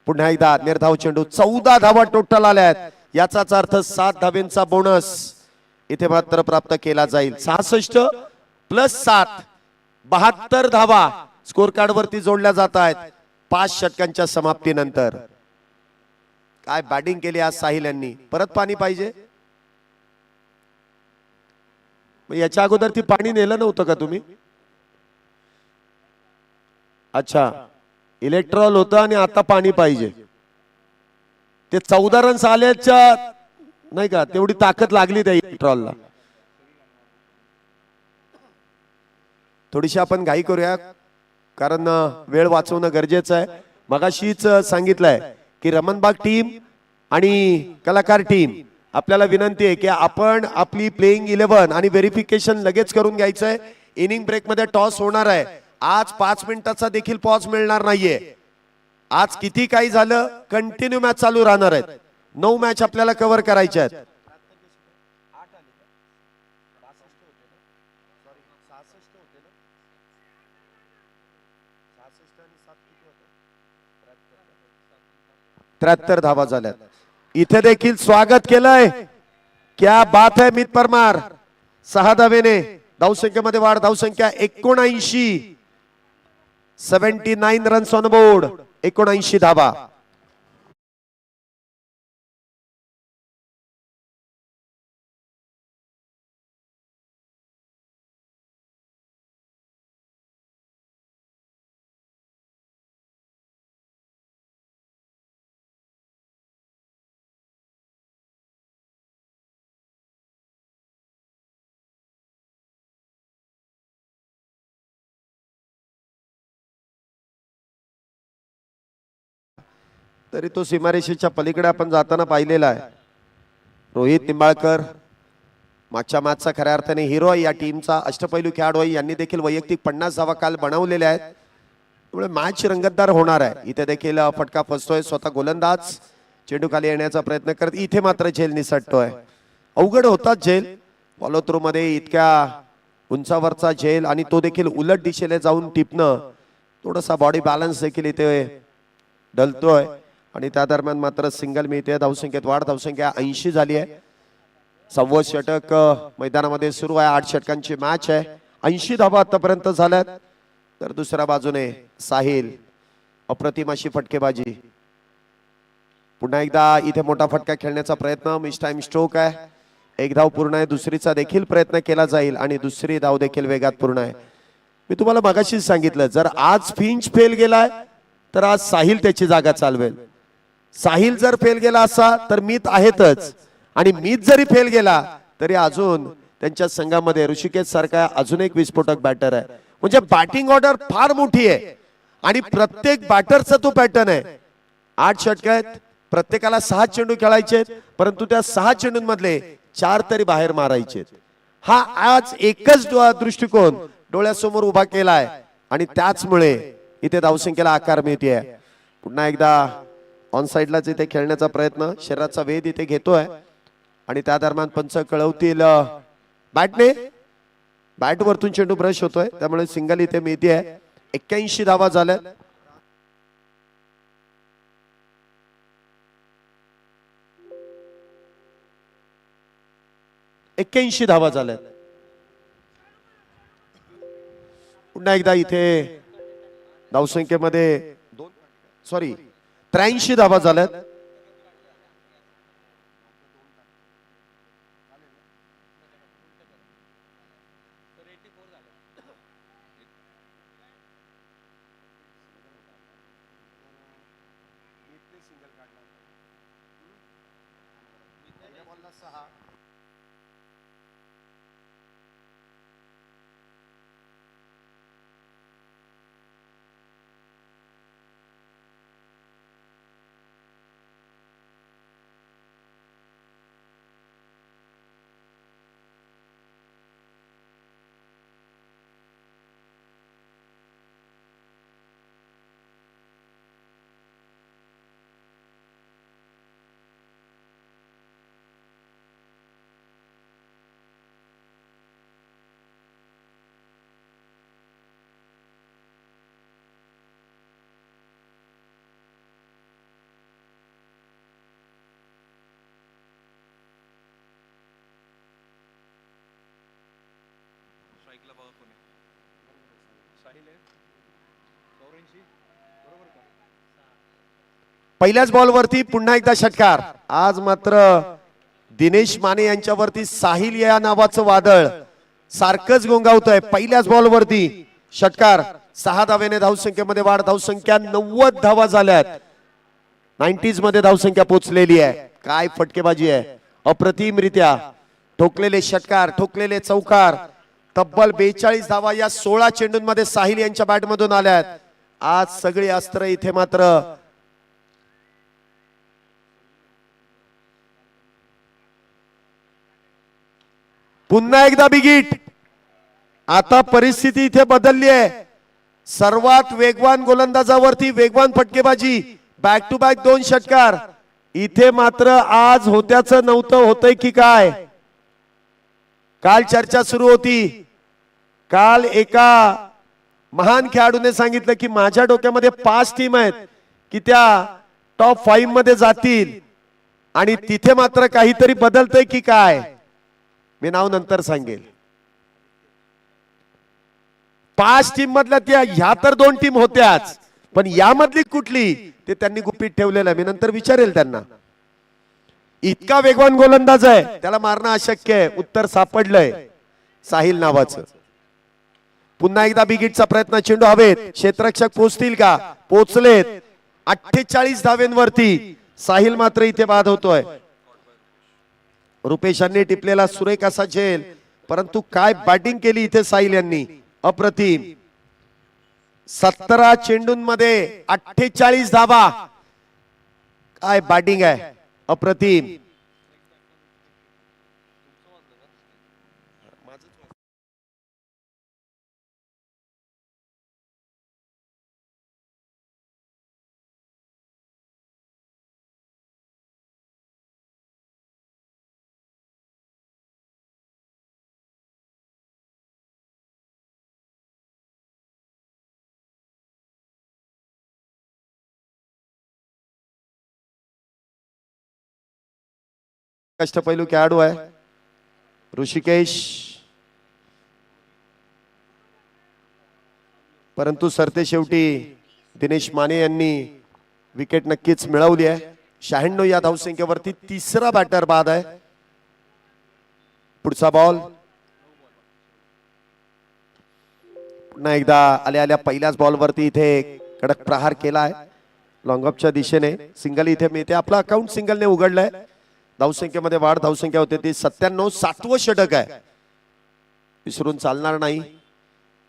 [SPEAKER 1] पुन्हा एकदा निर्धाव चेंडू. 14 धावा टोटल आल्यात. याचाच अर्थ 7 धावेंचा बोनस इथे मात्र प्राप्त केला जाईल. 66 + 7 72 धावा स्कोर कार्ड वरती जोडल्या जात आहेत 5 षटकांच्या समाप्तीनंतर. काय बॅटिंग केली आज साहिल यांनी. परत पाणी पाहिजे. याच्या अगोदर ती पाणी नेलं नव्हतं का तुम्ही? अच्छा, इलेक्ट्रॉल होतं आणि आता पाणी पाहिजे. ते 14 रन्स आल्याच्या नाही का, तेवढी ताकद लागली त्या इलेक्ट्रॉलला. थोडीशी आपण घाई करूया कारण वेळ वाचवणं गरजेचं आहे. मगाशीच सांगितलंय की रमणबाग टीम आणि कलाकार टीम आपल्याला विनंती आहे की आपण आपली प्लेइंग 11 आणि व्हेरिफिकेशन लगेच करून घ्यायचंय. इनिंग ब्रेक मध्ये टॉस होणार आहे. आज 5 मिनिटाचा देखील पॉज मिळणार नाहीये. आज किती काही झालं कंटिन्यू मॅच चालू राहणार आहेत. 9 मॅच आपल्याला कव्हर करायच्या आहेत. 73 धावा झाल्यात. इथे देखील स्वागत केलंय. क्या बात है मित परमार. 6 धावेने धावसंख्येमध्ये वाढ. धावसंख्या 79. 79 रन्स ऑन बोर्ड. 79 धावा. तरी तो सीमारेषेच्या पलीकडे आपण जाताना पाहिलेला आहे. रोहित निंबाळकर मागच्या मॅचचा खऱ्या अर्थाने हिरो आहे या टीमचा. अष्टपैलू खेळाडू आहे. यांनी देखील वैयक्तिक 50 धावा काल बनवलेल्या आहेत. त्यामुळे मॅच रंगतदार होणार आहे. इथे देखील फटका फसतोय. स्वतः गोलंदाज चेंडू खाली येण्याचा प्रयत्न करत. इथे मात्र झेल निसटतोय. अवघड होता झेल. फॉलो थ्रू मध्ये इतक्या उंचावरचा झेल आणि तो देखील उलट दिशेला जाऊन टिपणं. थोडासा बॉडी बॅलन्स देखील इथे ढलतोय आणि त्या दरम्यान मात्र सिंगल मिळते. धावसंख्येत वाढ. धावसंख्या 80 झाली आहे. 6वं षटक मैदानामध्ये सुरू आहे. 8 षटकांची मॅच आहे. 80 धावा आतापर्यंत झाल्यात. तर दुसऱ्या बाजूने साहिल अप्रतिम अशी फटकेबाजी. पुन्हा एकदा इथे मोठा फटका खेळण्याचा प्रयत्न. मिस टाइम स्ट्रोक आहे. 1 धाव पूर्ण आहे. दुसरीचा देखील प्रयत्न केला जाईल आणि दुसरी धाव देखील वेगात पूर्ण आहे. मी तुम्हाला मगाशीच सांगितलं जर आज फिंच फेल गेलाय तर आज साहिल त्याची जागा चालवेल. साहिल जर फेल गेला असा तर मीत आहेतच आणि मीत जरी फेल गेला तरी अजून त्यांच्या संघामध्ये ऋषिकेश सारखा अजून एक विस्फोटक बॅटर आहे. म्हणजे बॅटिंग ऑर्डर फार मोठी आहे आणि प्रत्येक बॅटरचा तो पॅटर्न आहे. 8 षटक आहेत. प्रत्येकाला 6 चेंडू खेळायचे परंतु त्या 6 चेंडूंमधले 4 तरी बाहेर मारायचे. हा आज एकच दृष्टिकोन डोळ्यासमोर उभा केलाय आणि त्याचमुळे इथे धावसंख्येला आकार मिळते. पुन्हा एकदा ऑन साइडलाच इथे खेळण्याचा प्रयत्न. शरीराचा वेध इथे घेतोय आणि त्या दरम्यान पंच कळवतील बॅटने. बॅट वरतून चेंडू ब्रश होतोय त्यामुळे सिंगल इथे मिळते. 81 धावा झाल्या. धावा झाल्या. पुन्हा एकदा इथे धावसंख्येमध्ये 83 धावा झाल्यात. पहिल्याच बॉलवरती पुन्हा एकदा षटकार. आज मात्र दिनेश माने यांच्यावरती साहिल या नावाचं वादळ सारखंच गोंगावतंय. पहिल्याच बॉलवरती षटकार. 6 धावेने धावसंख्येमध्ये वाढ. धावसंख्या 90 धावा झाल्यात. 90s मध्ये धावसंख्या पोहोचलेली आहे. काय फटकेबाजी आहे. अप्रतिमरित्या ठोकलेले षटकार, ठोकलेले चौकार. तब्बल 42 धावा या 16 चेंडूंमध्ये साहिल यांच्या बॅटमधून आल्यात. आज सगळी अस्त्र इथे मात्र पुन्हा एकदा बिगिट. आता परिस्थिती इथे बदलली आहे. सर्वात वेगवान गोलंदाजावरती वेगवान फटकेबाजी. बॅक टू बॅक 2 षटकार. इथे मात्र आज होत्याचं नव्हतं होतंय की काय. काल चर्चा सुरू होती. काल एका महान खेळाडूने सांगितलं की माझ्या डोक्यामध्ये 5 टीम आहेत की त्या टॉप 5 मध्ये जातील आणि तिथे मात्र काहीतरी बदलतंय की काय मी नाव नंतर सांगेल. 5 टीम मधल्या त्या ह्या तर 2 टीम होत्याच, पण यामधली कुठली ते त्यांनी गुपित ठेवलेलं आहे. मी नंतर विचारेल त्यांना. इतका वेगवान गोलंदाज आहे, त्याला मारणं अशक्य आहे. उत्तर सापडलंय साहिल नावाचं. पुन्हा एकदा बिगिटचा प्रयत्न, चेंडू हवेत, क्षेत्ररक्षक पोहोचतील का? पोहोचलेत. 48 धावेंवरती साहिल मात्र इथे बाद होतोय. रुपेशांनी टिपलेला सुरेख असा झेल, परंतु काय बॅटिंग केली इथे साहिल यांनी, अप्रतिम. 17 चेंडूंमध्ये 48 धावा, काय बॅटिंग आहे, अप्रतिम. कष्टपैलू खेळाडू आहे ऋषिकेश, परंतु सरते शेवटी दिनेश माने यांनी विकेट नक्कीच मिळवली आहे. 96 या धावसंख्येवरती तिसरा बॅटर बाद आहे. पुढचा बॉल पुन्हा एकदा आल्या पहिल्याच बॉलवरती इथे कडक प्रहार केला आहे लॉंग ऑफच्या दिशेने. सिंगल इथे मिळते, आपला अकाउंट सिंगलने उघडलंय. धावसंख्येमध्ये वाढ, धावसंख्या होते ती 97. 7वं षटक आहे, विसरून चालणार नाही.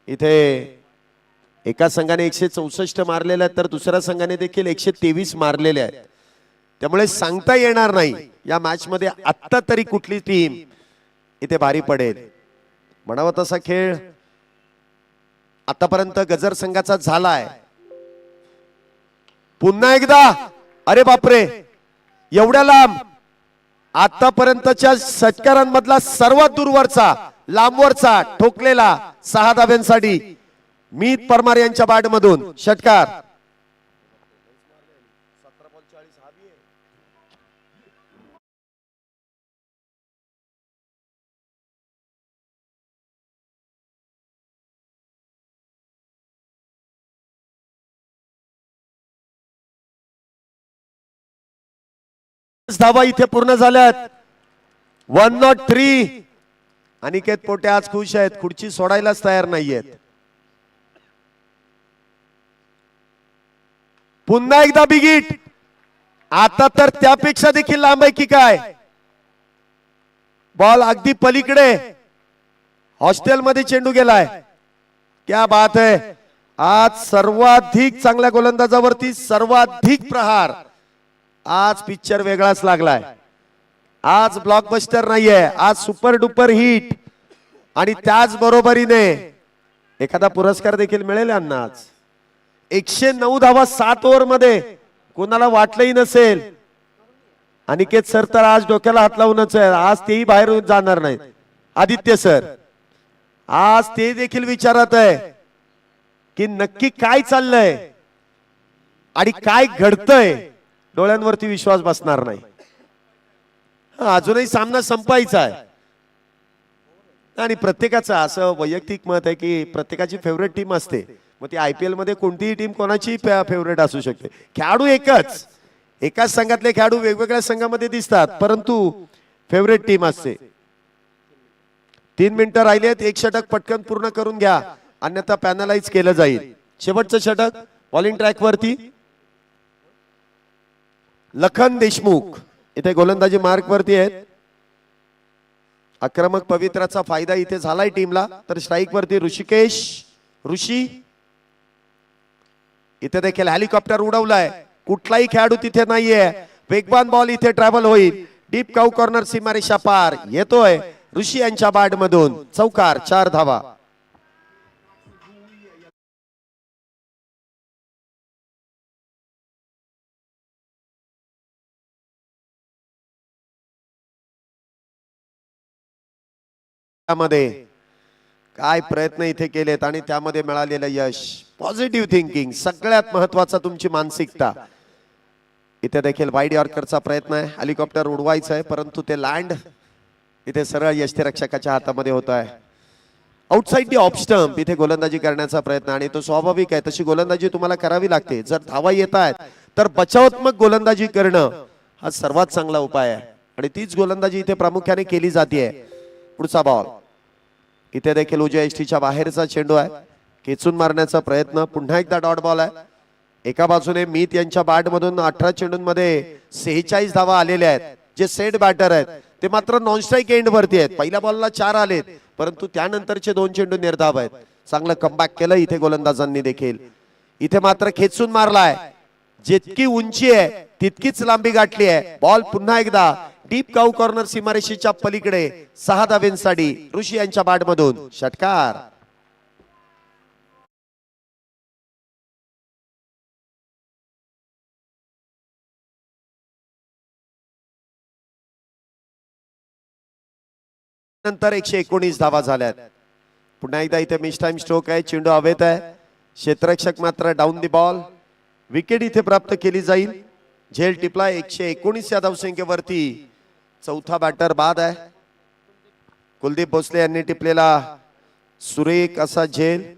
[SPEAKER 1] इथे एका संघाने 164 मारलेले आहेत, तर दुसऱ्या संघाने देखील 123 मारलेले आहेत. त्यामुळे सांगता येणार नाही या मॅच मध्ये आत्ता तरी कुठली टीम इथे भारी पडेल. म्हणावा तसा खेळ आतापर्यंत गजर संघाचा झालाय. पुन्हा एकदा, अरे बापरे, एवढ्या लांब. आतापर्यंतच्या षटकारांमधला सर्वात दूरवरचा, लांबवरचा ठोकलेला 6 धाव्यांसाठी मीत परमार यांच्या बॅट मधून षटकार. धावा इथे पूर्ण झाल्यात. 103. अनिकेत पोटे आज खुश आहेत, खुर्ची सोडायलाच तयार नाहीयेत. पुन्हा एकदा बिगिट. आता तर त्यापेक्षा देखील लांब आहे की काय. बॉल अगदी पलीकडे हॉस्टेलमध्ये चेंडू गेलाय. क्या बात है. आज सर्वाधिक चांगल्या गोलंदाजावरती सर्वाधिक प्रहार. आज पिक्चर वेगळाच लागलाय. आज ब्लॉकबस्टर नाहीये, आज सुपर डुपर हिट. आणि त्याच बरोबरीने एखादा पुरस्कार देखील मिळेल यांना. आज 109 धावा 7 ओव्हर मध्ये, कोणाला वाटलंही नसेल. अनिकेत सर तर आज डोक्याला हात लावूनच आहे, आज तेही बाहेर जाणार नाहीत. आदित्य सर आज ते देखील विचारत आहे की नक्की काय चाललंय आणि काय घडतंय. डोळ्यांवरती विश्वास बसणार नाही. अजूनही सामना संपायचा आहे. आणि प्रत्येकाचं असं वैयक्तिक मत आहे की प्रत्येकाची फेवरेट टीम असते. मग ती IPL मध्ये कोणतीही टीम कोणाची फेवरेट असू शकते. खेळाडू एकच, एकाच संघातले खेळाडू वेगवेगळ्या संघामध्ये दिसतात, परंतु फेवरेट टीम असते. 3 मिनिटं राहिली आहेत. एक षटक पटकन पूर्ण करून घ्या, अन्यथा पॅनलाइज केलं जाईल. शेवटचं षटक बॉलिंग ट्रॅक वरती लखन देशमुख इथे गोलंदाजी मार्क वरती आहेत. आक्रमक पवित्राचा फायदा इथे झालाय टीमला. तर स्ट्राईक वरती ऋषिकेश, ऋषी इथे देखील हेलिकॉप्टर उडवलाय. कुठलाही खेळाडू तिथे नाहीये. वेगवान बॉल इथे ट्रॅव्हल होईल. डीप काऊ कॉर्नर सीमारेषा पार येतोय ऋषी यांच्या बॅट मधून. चौकार, 4 धावा. मध्ये काय प्रयत्न इथे केलेत आणि त्यामध्ये मिळालेलं यश. पॉझिटिव्ह थिंकिंग सगळ्यात महत्वाचा, तुमची मानसिकता. इथे देखील वाईड यॉर्करचा प्रयत्न आहे, हेलिकॉप्टर उडवायचं आहे परंतु ते लँड इथे सरळ यष्टीरक्षकाच्या हातामध्ये होत आहे. आउटसाइड दी ऑफ स्टंप इथे गोलंदाजी करण्याचा प्रयत्न आणि तो स्वाभाविक आहे, तशी गोलंदाजी तुम्हाला करावी लागते. जर धावा येत आहेत तर बचावात्मक गोलंदाजी करणं हा सर्वात चांगला उपाय आहे आणि तीच गोलंदाजी इथे प्रामुख्याने केली जाते. पुढचा बॉल इथे देखील उजव्या यष्टीच्या बाहेरचा चेंडू आहे, खेचून मारण्याचा प्रयत्न. पुन्हा एकदा डॉट बॉल आहे. एका बाजूने मीत यांच्या बॅट मधून 18 चेंडूंमध्ये 46 धावा आलेल्या आहेत. जे सेट बॅटर आहेत ते मात्र नॉन स्ट्राईक एंड वरती आहेत. पहिल्या बॉलला 4 आलेत परंतु त्यानंतरचे 2 चेंडू निर्धाव आहेत. चांगलं कमबॅक केलं इथे गोलंदाजांनी देखील. इथे मात्र खेचून मारलाय, जितकी उंची आहे तितकीच लांबी गाठली आहे. बॉल पुन्हा एकदा डीप काऊ कॉर्नर सीमारेषेच्या पलीकडे 6 धावेंसाठी ऋषी यांच्या बॅट मधून षटकार. नंतर 119 धावा झाल्यात. पुन्हा एकदा इथे मिस टाइम स्ट्रोक आहे, चेंडू हवेत आहे. क्षेत्ररक्षक मात्र डाऊन दी बॉल. विकेट इथे प्राप्त केली जाईल. झेल टिपला 119 या धावसंख्येवरती. चौथा बॅटर बाद आहे. कुलदीप भोसले यांनी टिपलेला सुरेख असा झेल.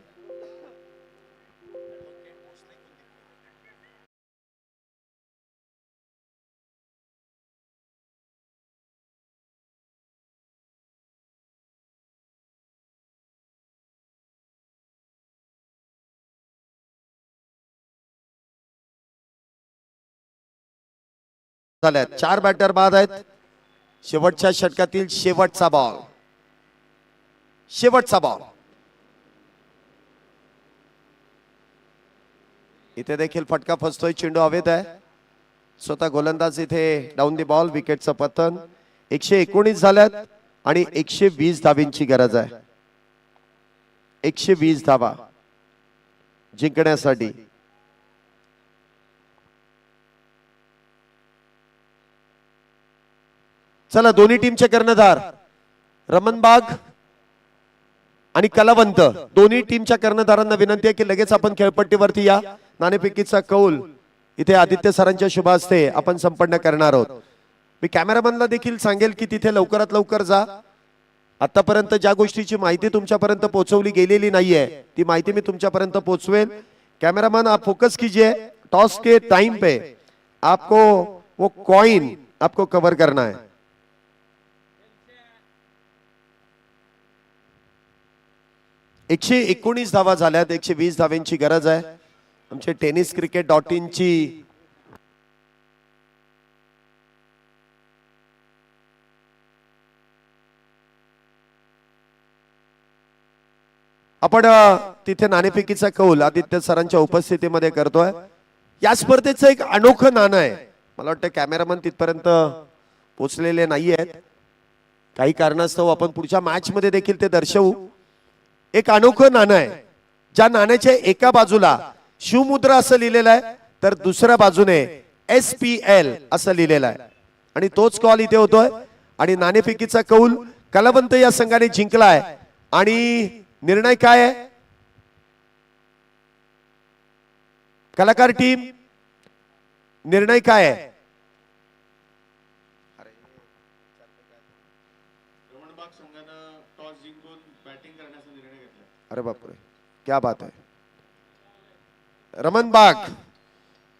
[SPEAKER 1] झाल्यात 4 बॅटर बाद आहेत. शेवटच्या षटकातील शेवटचा बॉल. शेवटचा बॉल इथे देखील फटका फसतोय, चेंडू हवेत आहे. स्वतः गोलंदाज इथे डाऊन दी बॉल. विकेटचं पतन. 119 झाल्यात आणि 120 धावींची गरज आहे. 120 धावा जिंकण्यासाठी. चला दोन्ही टीमचे कर्णधार रमणबाग आणि कलावंत दोन्ही टीमच्या कर्णधारांना विनंती आहे की लगेच आपण खेळपट्टीवरती या. नाणेफेकीचा कौल इथे आदित्य सरांच्या शुभ हस्ते आपण संपन्न करणार आहोत. मी कॅमेरामॅनला देखील सांगेल की तिथे लवकरात लवकर जा. आतापर्यंत ज्या गोष्टीची माहिती तुमच्यापर्यंत पोहोचवली गेलेली नाहीये ती माहिती मी तुमच्यापर्यंत पोहोचवेल. कैमरामैन आप फोकस कीजिए. टॉस के टाइम पे आपको वो कॉइन आपको कवर करना है. एकशे 19 धावा झाल्यात. 120 धावांची गरज आहे. आमचे टेनिस क्रिकेट .in ची आपण तिथे नाणेफेकीचा कौल आदित्य सरांच्या उपस्थितीमध्ये करतोय. या स्पर्धेचं एक अनोखं नाणं आहे. मला वाटतं कॅमेरामन तिथपर्यंत पोहोचलेले नाही आहेत. काही कारणास्तव आपण पुढच्या मॅच मध्ये देखील ते दर्शवू. एक अनोखं नाणं आहे ज्या नाण्याच्या एका बाजूला शिवमुद्रा असं लिहिलेलं आहे तर दुसऱ्या बाजूने SPL असं लिहिलेलं आहे आणि तोच कॉल इथे होतोय. आणि नाणेफेकीचा कौल कलावंत या संघाने जिंकलाय. आणि निर्णय काय आहे? कलाकार टीम निर्णय काय आहे?
[SPEAKER 2] रमणबाग संघानं टॉस जिंकून बॅटिंग करण्याचा निर्णय घेतला.
[SPEAKER 1] अरे बापरे, क्या बात आहे. रमणबाग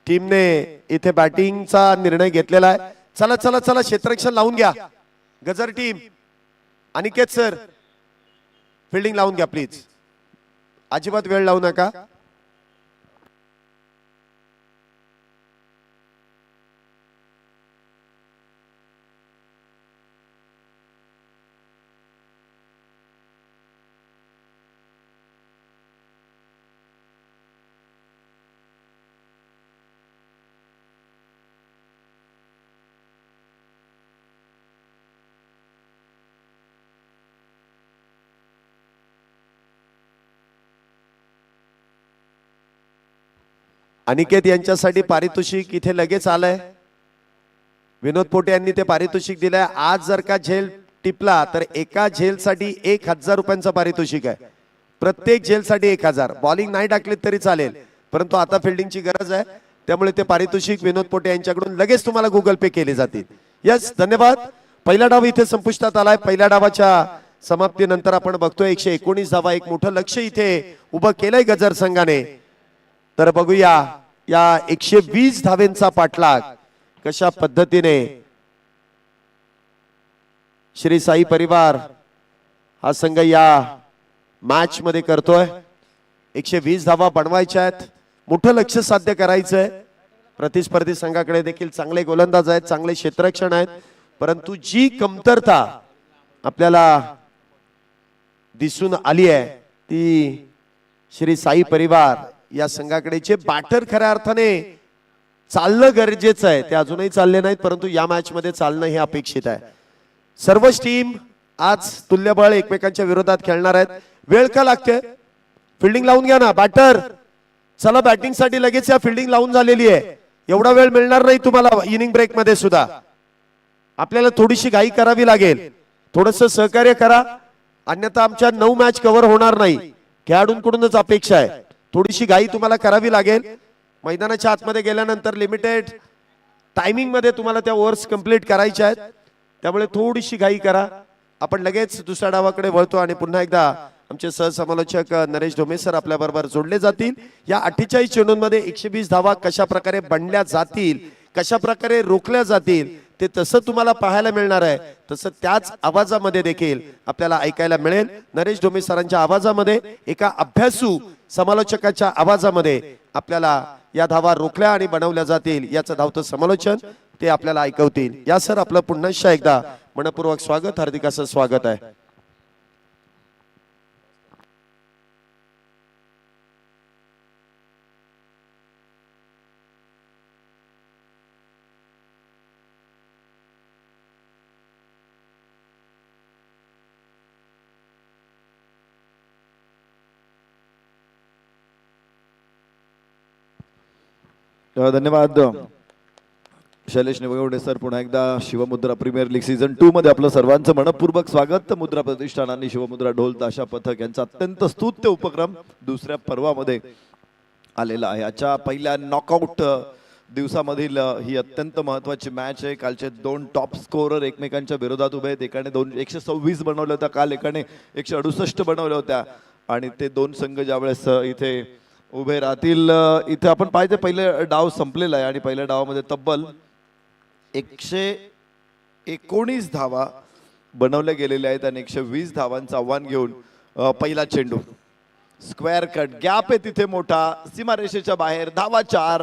[SPEAKER 1] टीमने इथे बॅटिंगचा निर्णय घेतलेला आहे. चला चला चला क्षेत्ररक्षण लावून घ्या. गजर टीम अनिकेत सर फिल्डिंग लावून घ्या प्लीज. अजिबात वेळ लावू नका. अनिकेत यांच्यासाठी पारितोषिक इथे लगेच आलंय. विनोद पोटे यांनी ते पारितोषिक दिलंय. आज जर का झेल टिपला तर एका झेलसाठी 1000 रुपयांचं पारितोषिक आहे. प्रत्येक झेलसाठी 1000. बॉलिंग नाही टाकली तरी चालेल परंतु आता फिल्डिंगची गरज आहे. त्यामुळे ते पारितोषिक विनोद पोटे यांच्याकडून लगेच तुम्हाला गुगल पे केले जातील. यस, धन्यवाद. पहिला डाव इथे संपुष्टात आलाय. पहिल्या डावाच्या समाप्तीनंतर आपण बघतोय 119 धावा, एक मोठं लक्ष इथे उभं केलंय गजर संघाने. तर बघूया या 120 धावेंचा पाठलाग कशा पद्धतीने श्री साई परिवार हा संघ या मॅच मध्ये करतोय. 120 धावा बनवायच्या आहेत, मोठं लक्ष साध्य करायचंय. प्रतिस्पर्धी संघाकडे देखील चांगले गोलंदाज आहेत, चांगले क्षेत्ररक्षण आहेत, परंतु जी कमतरता आपल्याला दिसून आली आहे ती श्री साई परिवार या संघाकडे जे बॅटर खऱ्या अर्थाने चालणं गरजेचं आहे ते अजूनही चालले नाहीत, परंतु या मॅच मध्ये चालणं हे अपेक्षित आहे. सर्वच टीम आज तुल्यबळ एकमेकांच्या विरोधात खेळणार आहेत. वेळ का लागते? फिल्डिंग लावून घ्या ना बॅटर. चला, बॅटिंग साठी लगेच या फिल्डिंग लावून झालेली आहे. एवढा वेळ मिळणार नाही तुम्हाला इनिंग ब्रेक मध्ये सुद्धा. आपल्याला थोडीशी घाई करावी लागेल, थोडस सहकार्य करा, अन्यथा आमच्या 9 मॅच कव्हर होणार नाही. खेळाडूंकडूनच अपेक्षा आहे, थोडीशी घाई तुम्हाला करावी लागेल. मैदानाच्या आतमध्ये गेल्यानंतर लिमिटेड टायमिंग मध्ये तुम्हाला त्या ओव्हर्स कंप्लीट करायच्या आहेत, त्यामुळे थोडीशी घाई करा. आपण लगेच दुसऱ्या डावाकडे वळतो आणि पुन्हा एकदा आमचे सहसमालोचक नरेश ढोमे सर आपल्या बरोबर जोडले जातील. या 48 चेंडूंमध्ये 120 धावा कशा प्रकारे बनल्या जातील, कशा प्रकारे रोखल्या जातील ते तसं तुम्हाला पाहायला मिळणार आहे. तसं त्याच आवाजामध्ये देखील आपल्याला ऐकायला मिळेल. नरेश ढोमे सरांच्या आवाजामध्ये, एका अभ्यासू समालोचकाच्या आवाजामध्ये आपल्याला या धावा रोखल्या आणि बनवल्या जातील याचं धावतं समालोचन ते आपल्याला ऐकवतील. या सर, आपलं पुन्हा एकदा मनपूर्वक स्वागत, हार्दिक असं स्वागत आहे.
[SPEAKER 3] धन्यवाद शैलेश निवगवडे सर. पुन्हा एकदा शिवमुद्रा प्रीमियर लीग सीझन 2 मध्ये आपलं सर्वांचं मनपूर्वक स्वागत. मुद्रा प्रतिष्ठान आणि शिवमुद्रा ढोल ताशा पथक यांचा अत्यंत स्तुत्य उपक्रम दुसऱ्या पर्वामध्ये आलेला आहे. आजच्या पहिल्या नॉकआउट दिवसामधील ही अत्यंत महत्वाची मॅच आहे. कालचे 2 टॉप स्कोरर एकमेकांच्या विरोधात उभे आहेत. एकाने 126 बनवल्या होत्या काल, एकाने 168 बनवल्या होत्या. आणि ते 2 संघ ज्यावेळेस इथे उभे राहतील, इथे आपण पाहिजे पहिले डाव संपलेला आहे आणि पहिल्या डावामध्ये तब्बल 119 धावा बनवल्या गेलेल्या आहेत आणि 120 धावांचं आव्हान घेऊन पहिला चेंडू, स्क्वेअर कट, गॅप आहे तिथे मोठा, सीमारेषेच्या बाहेर, धावा 4,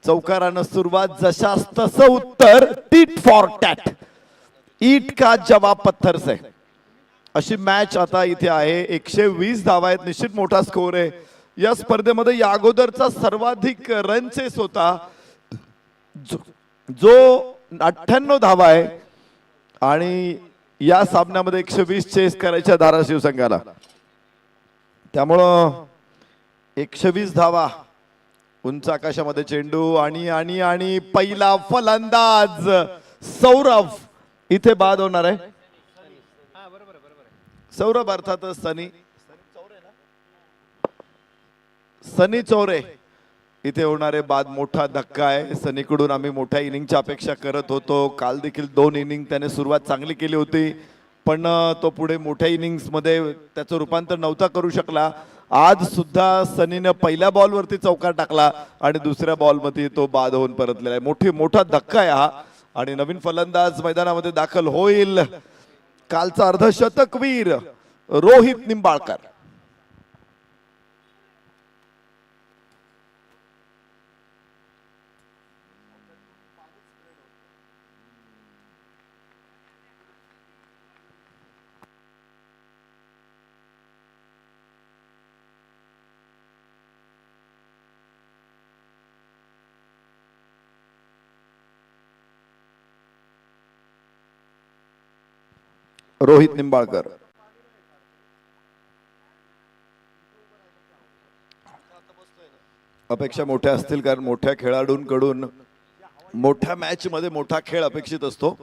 [SPEAKER 3] चौकारानं सुरुवात, जशास तसं उत्तर, टीट फॉर टॅट, ईट का जवाब पत्थर से, अशी मॅच आता इथे आहे. 120 धावा आहेत, निश्चित मोठा स्कोर आहे. या स्पर्धेमध्ये या अगोदरचा सर्वाधिक रन चेस होता जो 98 धावा आहे आणि या सामन्यामध्ये 120 चेस करायच्या धाराशिव संघाला. त्यामुळं 120 धावा, उंच आकाशामध्ये चेंडू आणि आणि आणि पहिला फलंदाज सौरभ इथे बाद होणार आहे. सौरभ अर्थातच सनी चौरे इथे होणारे बाद. मोठा धक्का आहे. सनीकडून आम्ही मोठ्या इनिंगची अपेक्षा करत होतो. काल देखील 2 इनिंग त्याने सुरुवात चांगली केली होती, पण तो पुढे मोठ्या इनिंग्स मध्ये त्याचं रूपांतर नव्हता करू शकला. आज सुद्धा सनीने पहिल्या बॉलवरती चौकार टाकला आणि दुसऱ्या बॉलमध्ये तो बाद होऊन परतलेला आहे. मोठा धक्का आहे हा आणि नवीन फलंदाज मैदानामध्ये दाखल होईल. कालचा अर्धशतकवीर रोहित निंबाळकर. रोहित निंबाळकर. अपेक्षा मोठ्या असतील कारण मोठ्या खेळाडूंकडून मोठ्या मॅच मध्ये मोठा खेळ अपेक्षित असतो.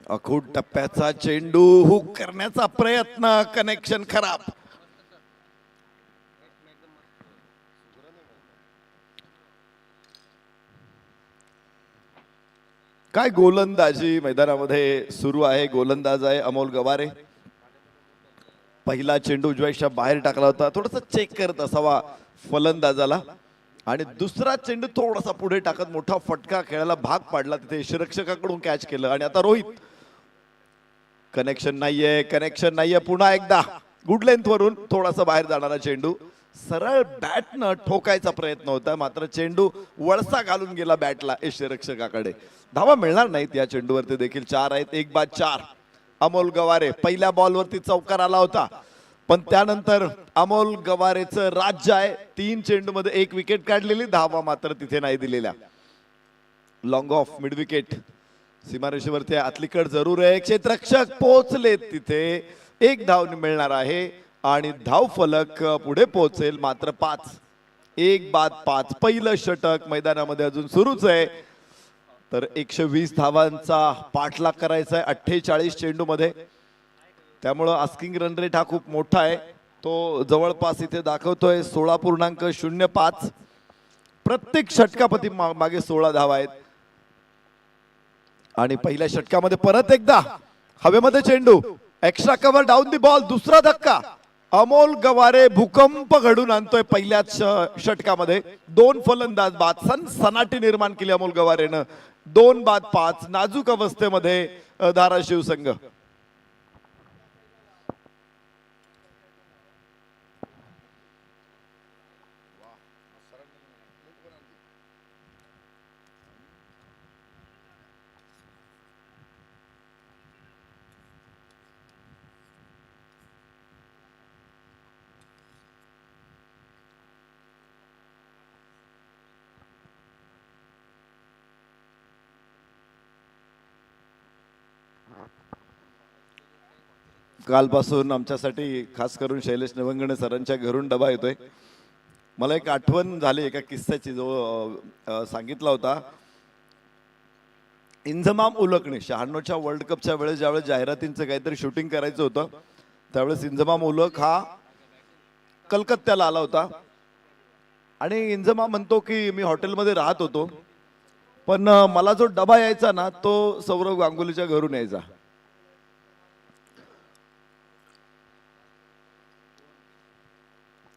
[SPEAKER 3] अखूट टप्प्याचा चेंडू, हुक करण्याचा प्रयत्न, कनेक्शन खराब. काय गोलंदाजी मैदानामध्ये सुरू आहे. गोलंदाज आहे अमोल गवारे. पहिला चेंडू उजव्याच्या बाहेर टाकला होता, थोडासा चेक करत असावा फलंदाजाला, आणि दुसरा चेंडू थोडासा पुढे टाकत मोठा फटका खेळायला भाग पाडला. तिथे यष्टिरक्षकाकडून कॅच केलं आणि आता रोहित. कनेक्शन नाहीये. पुन्हा एकदा गुड लेंथ वरून थोडासा बाहेर जाणारा चेंडू. सरळ बॅटनं ठोकायचा प्रयत्न होता, मात्र चेंडू वळसा घालून गेला बॅटला यष्टिरक्षकाकडे. धावा मिळणार नाहीत या चेंडूवरती देखील. 4 आहेत, 1 बाद 4. अमोल गवारे पहिल्या बॉलवरती चौकार आला होता, पण त्यानंतर अमोल गवारेचं राज्य आहे. 3 चेंडूमध्ये 1 विकेट काढलेली, धावा मात्र तिथे नाही दिलेल्या. लॉंग ऑफ मिड विकेट सीमारेषेवरती आतलीकड जरूर आहे. क्षेत्ररक्षक पोहोचले तिथे. 1 धाव मिळणार आहे आणि धाव फलक पुढे पोहोचेल, मात्र 5. 1 बाद 5. पहिलं षटक मैदानामध्ये अजून सुरूच आहे. तर 120 धावांचा पाठलाग करायचा आहे 48 चेंडू मध्ये. त्यामुळं आस्किंग रन रेट हा खूप मोठा आहे. तो जवळपास इथे दाखवतोय 16.05. प्रत्येक षटकापती मागे 16 धावा आहेत. आणि पहिल्या षटकामध्ये परत एकदा हवेमध्ये चेंडू, extra cover, down the ball, दुसरा धक्का. अमोल गवारे भूकंप घडून आणतोय पहिल्याच षटकामध्ये. 2 फलंदाज बाद. सनसनाटी निर्माण केली अमोल गवारेनं. 2 बाद 5. नाजूक अवस्थेमध्ये धाराशिव संघ. कालपासून आमच्यासाठी खास करून शैलेश निवंगणे सरांच्या घरून डबा येतोय. मला एक आठवण झाली एका किस्स्याची, जो सांगितला होता. इंझमाम उलकणे 96च्या वर्ल्ड कपच्या वेळेस ज्यावेळेस जाहिरातींचं काहीतरी शूटिंग करायचं होतं, त्यावेळेस इंझमाम उलक हा कलकत्त्याला आला होता. आणि इंझमाम म्हणतो की मी हॉटेलमध्ये राहत होतो, पण मला जो डबा यायचा ना तो सौरव गांगुलीच्या घरून यायचा.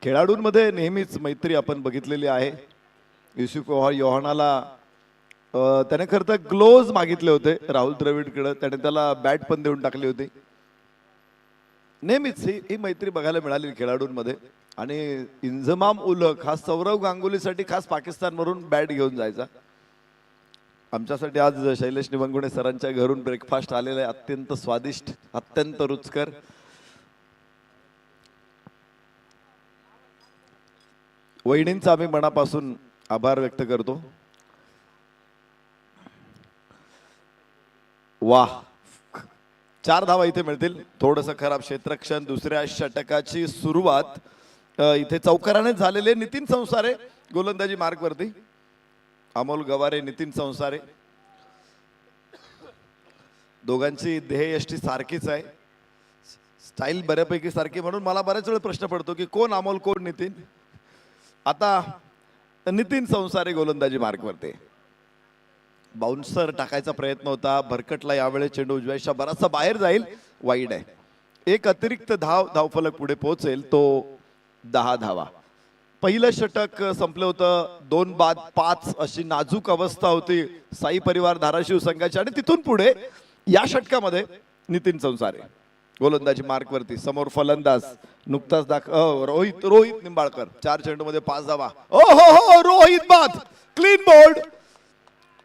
[SPEAKER 3] खेळाडूंमध्ये नेहमीच मैत्री आपण बघितलेली आहे. युसुफ योहानाला त्याने खरं तर ग्लोव्ज मागितले होते राहुल द्रविडकडे, त्याने त्याला बॅट पण देऊन टाकली होती. नेहमीच ही मैत्री बघायला मिळाली खेळाडूंमध्ये. आणि इंझमाम उलक हा सौरव गांगुलीसाठी खास पाकिस्तानवरून बॅट घेऊन जायचा. आमच्यासाठी आज शैलेश निवंगुणे सरांच्या घरून ब्रेकफास्ट आलेला आहे. अत्यंत स्वादिष्ट, अत्यंत रुचकर. वहिनींचा आम्ही मनापासून आभार व्यक्त करतो. वाह, 4 धावा इथे मिळतील. थोडंसं खराब क्षेत्ररक्षण. दुसऱ्या षटकाची सुरुवात इथे चौकाराने झालेले. नितीन संसारे गोलंदाजी मार्कवरती. अमोल गवारे, नितीन संसारे, दोघांची ध्येयष्टी सारखीच आहे. स्टाईल बऱ्यापैकी सारखी, म्हणून मला बऱ्याच वेळ प्रश्न पडतो की कोण अमोल कोण नितीन. आता नितीन संसारे गोलंदाजी मार्कवरती. बाउन्सर टाकायचा प्रयत्न होता, भरकटला. यावेळेस चेंडू उजव्याच्या बराचसा बाहेर जाईल, वाईड आहे. 1 अतिरिक्त धावफलक पुढे पोहोचेल, तो 10 धावा. पहिलं षटक संपलं होतं. 2 बाद 5 अशी नाजूक अवस्था होती साई परिवार धाराशिव संघाची. आणि तिथून पुढे या षटकामध्ये नितीन संसारे गोलंदाजी मार्कवरती. समोर फलंदाज नुकताच रोहित निंबाळकर. 4 चेंडूमध्ये 5 धावा. ओ हो, रोहित बाद. Clean bowled,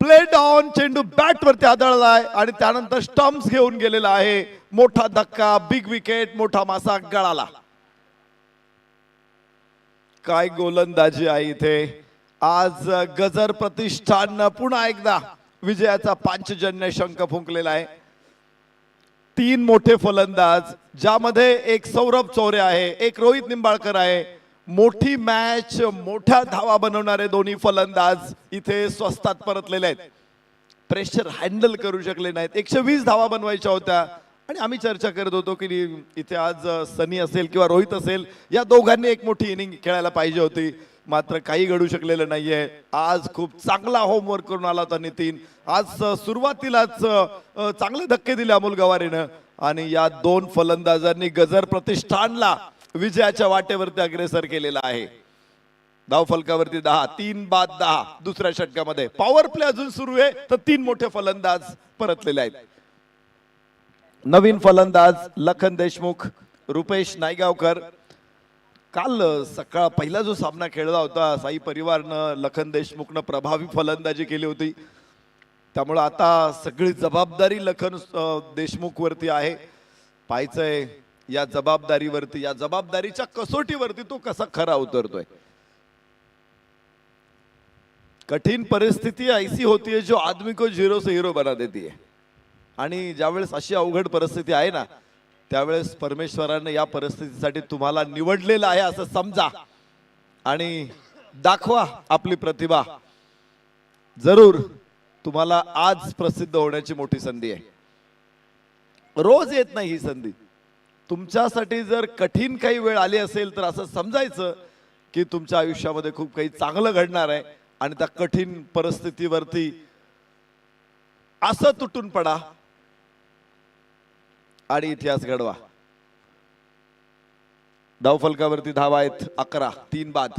[SPEAKER 3] play down. चेंडू बॅट वरती आदळलाय आणि त्यानंतर स्टम्प्स घेऊन गेलेला आहे. मोठा धक्का, बिग विकेट, मोठा मासा गळाला. काय गोलंदाजी आहे इथे. आज गजर प्रतिष्ठान पुन्हा एकदा विजयाचा पांचजन्य शंख फुंकलेला आहे. 3 मोठे फलंदाज, ज्यामध्ये एक सौरभ चौरे आहे, एक रोहित निंबाळकर आहे. मोठी मॅच, मोठ्या धावा बनवणारे दोन्ही फलंदाज इथे स्वस्तात परतलेले आहेत. प्रेशर हँडल करू शकले नाहीत. 120 धावा बनवायच्या होत्या. आणि आम्ही चर्चा करत होतो की इथे आज सनी असेल किंवा रोहित असेल, या दोघांनी एक मोठी इनिंग खेळायला पाहिजे होती. मात्र काही घडू शकलेलं नाहीये. आज खूप चांगला होमवर्क करून आला होता नितीन. आज सुरुवातीलाच चांगले धक्के दिले अमोल गवारेनं आणि या दोन फलंदाजांनी गजर प्रतिष्ठानला विजयाच्या वाटेवरती अग्रेसर केलेला आहे. धाव फलकावरती 10, 3 बाद 10 दुसऱ्या षटकामध्ये. पॉवर प्ले अजून सुरू आहे तर 3 मोठे फलंदाज परतलेले आहेत. नवीन फलंदाज लखन देशमुख, रुपेश नायगावकर. काल सकाळ पहिला जो सामना खेळला होता साई परिवारनं लखन देशमुखनं प्रभावी फलंदाजी केली होती. त्यामुळे आता सगळी जबाबदारी लखन देशमुख वरती आहे. पाहायचंय या जबाबदारीवरती, या जबाबदारीच्या कसोटीवरती तो कसा खरा उतरतोय. कठीण परिस्थिती ऐसी होती है जो आदमी को झिरो से हीरो बना देती है. आणि ज्यावेळेस अशी अवघड परिस्थिती आहे ना त्यावेळेस परमेश्वराने या परिस्थितीसाठी तुम्हाला निवडलेलं आहे असं समजा आणि दाखवा आपली प्रतिभा. जरूर तुम्हाला आज प्रसिद्ध होण्याची मोठी संधी आहे. रोज येत नाही ही संधी. तुमच्यासाठी जर कठीण काही वेळ आली असेल तर असं समजायचं की तुमच्या आयुष्यामध्ये खूप काही चांगलं घडणार आहे आणि त्या कठीण परिस्थितीवरती असं तुटून पडा आणि इतिहास घडवा. धावफलकावरती धावा आहेत 11, 3 बाद.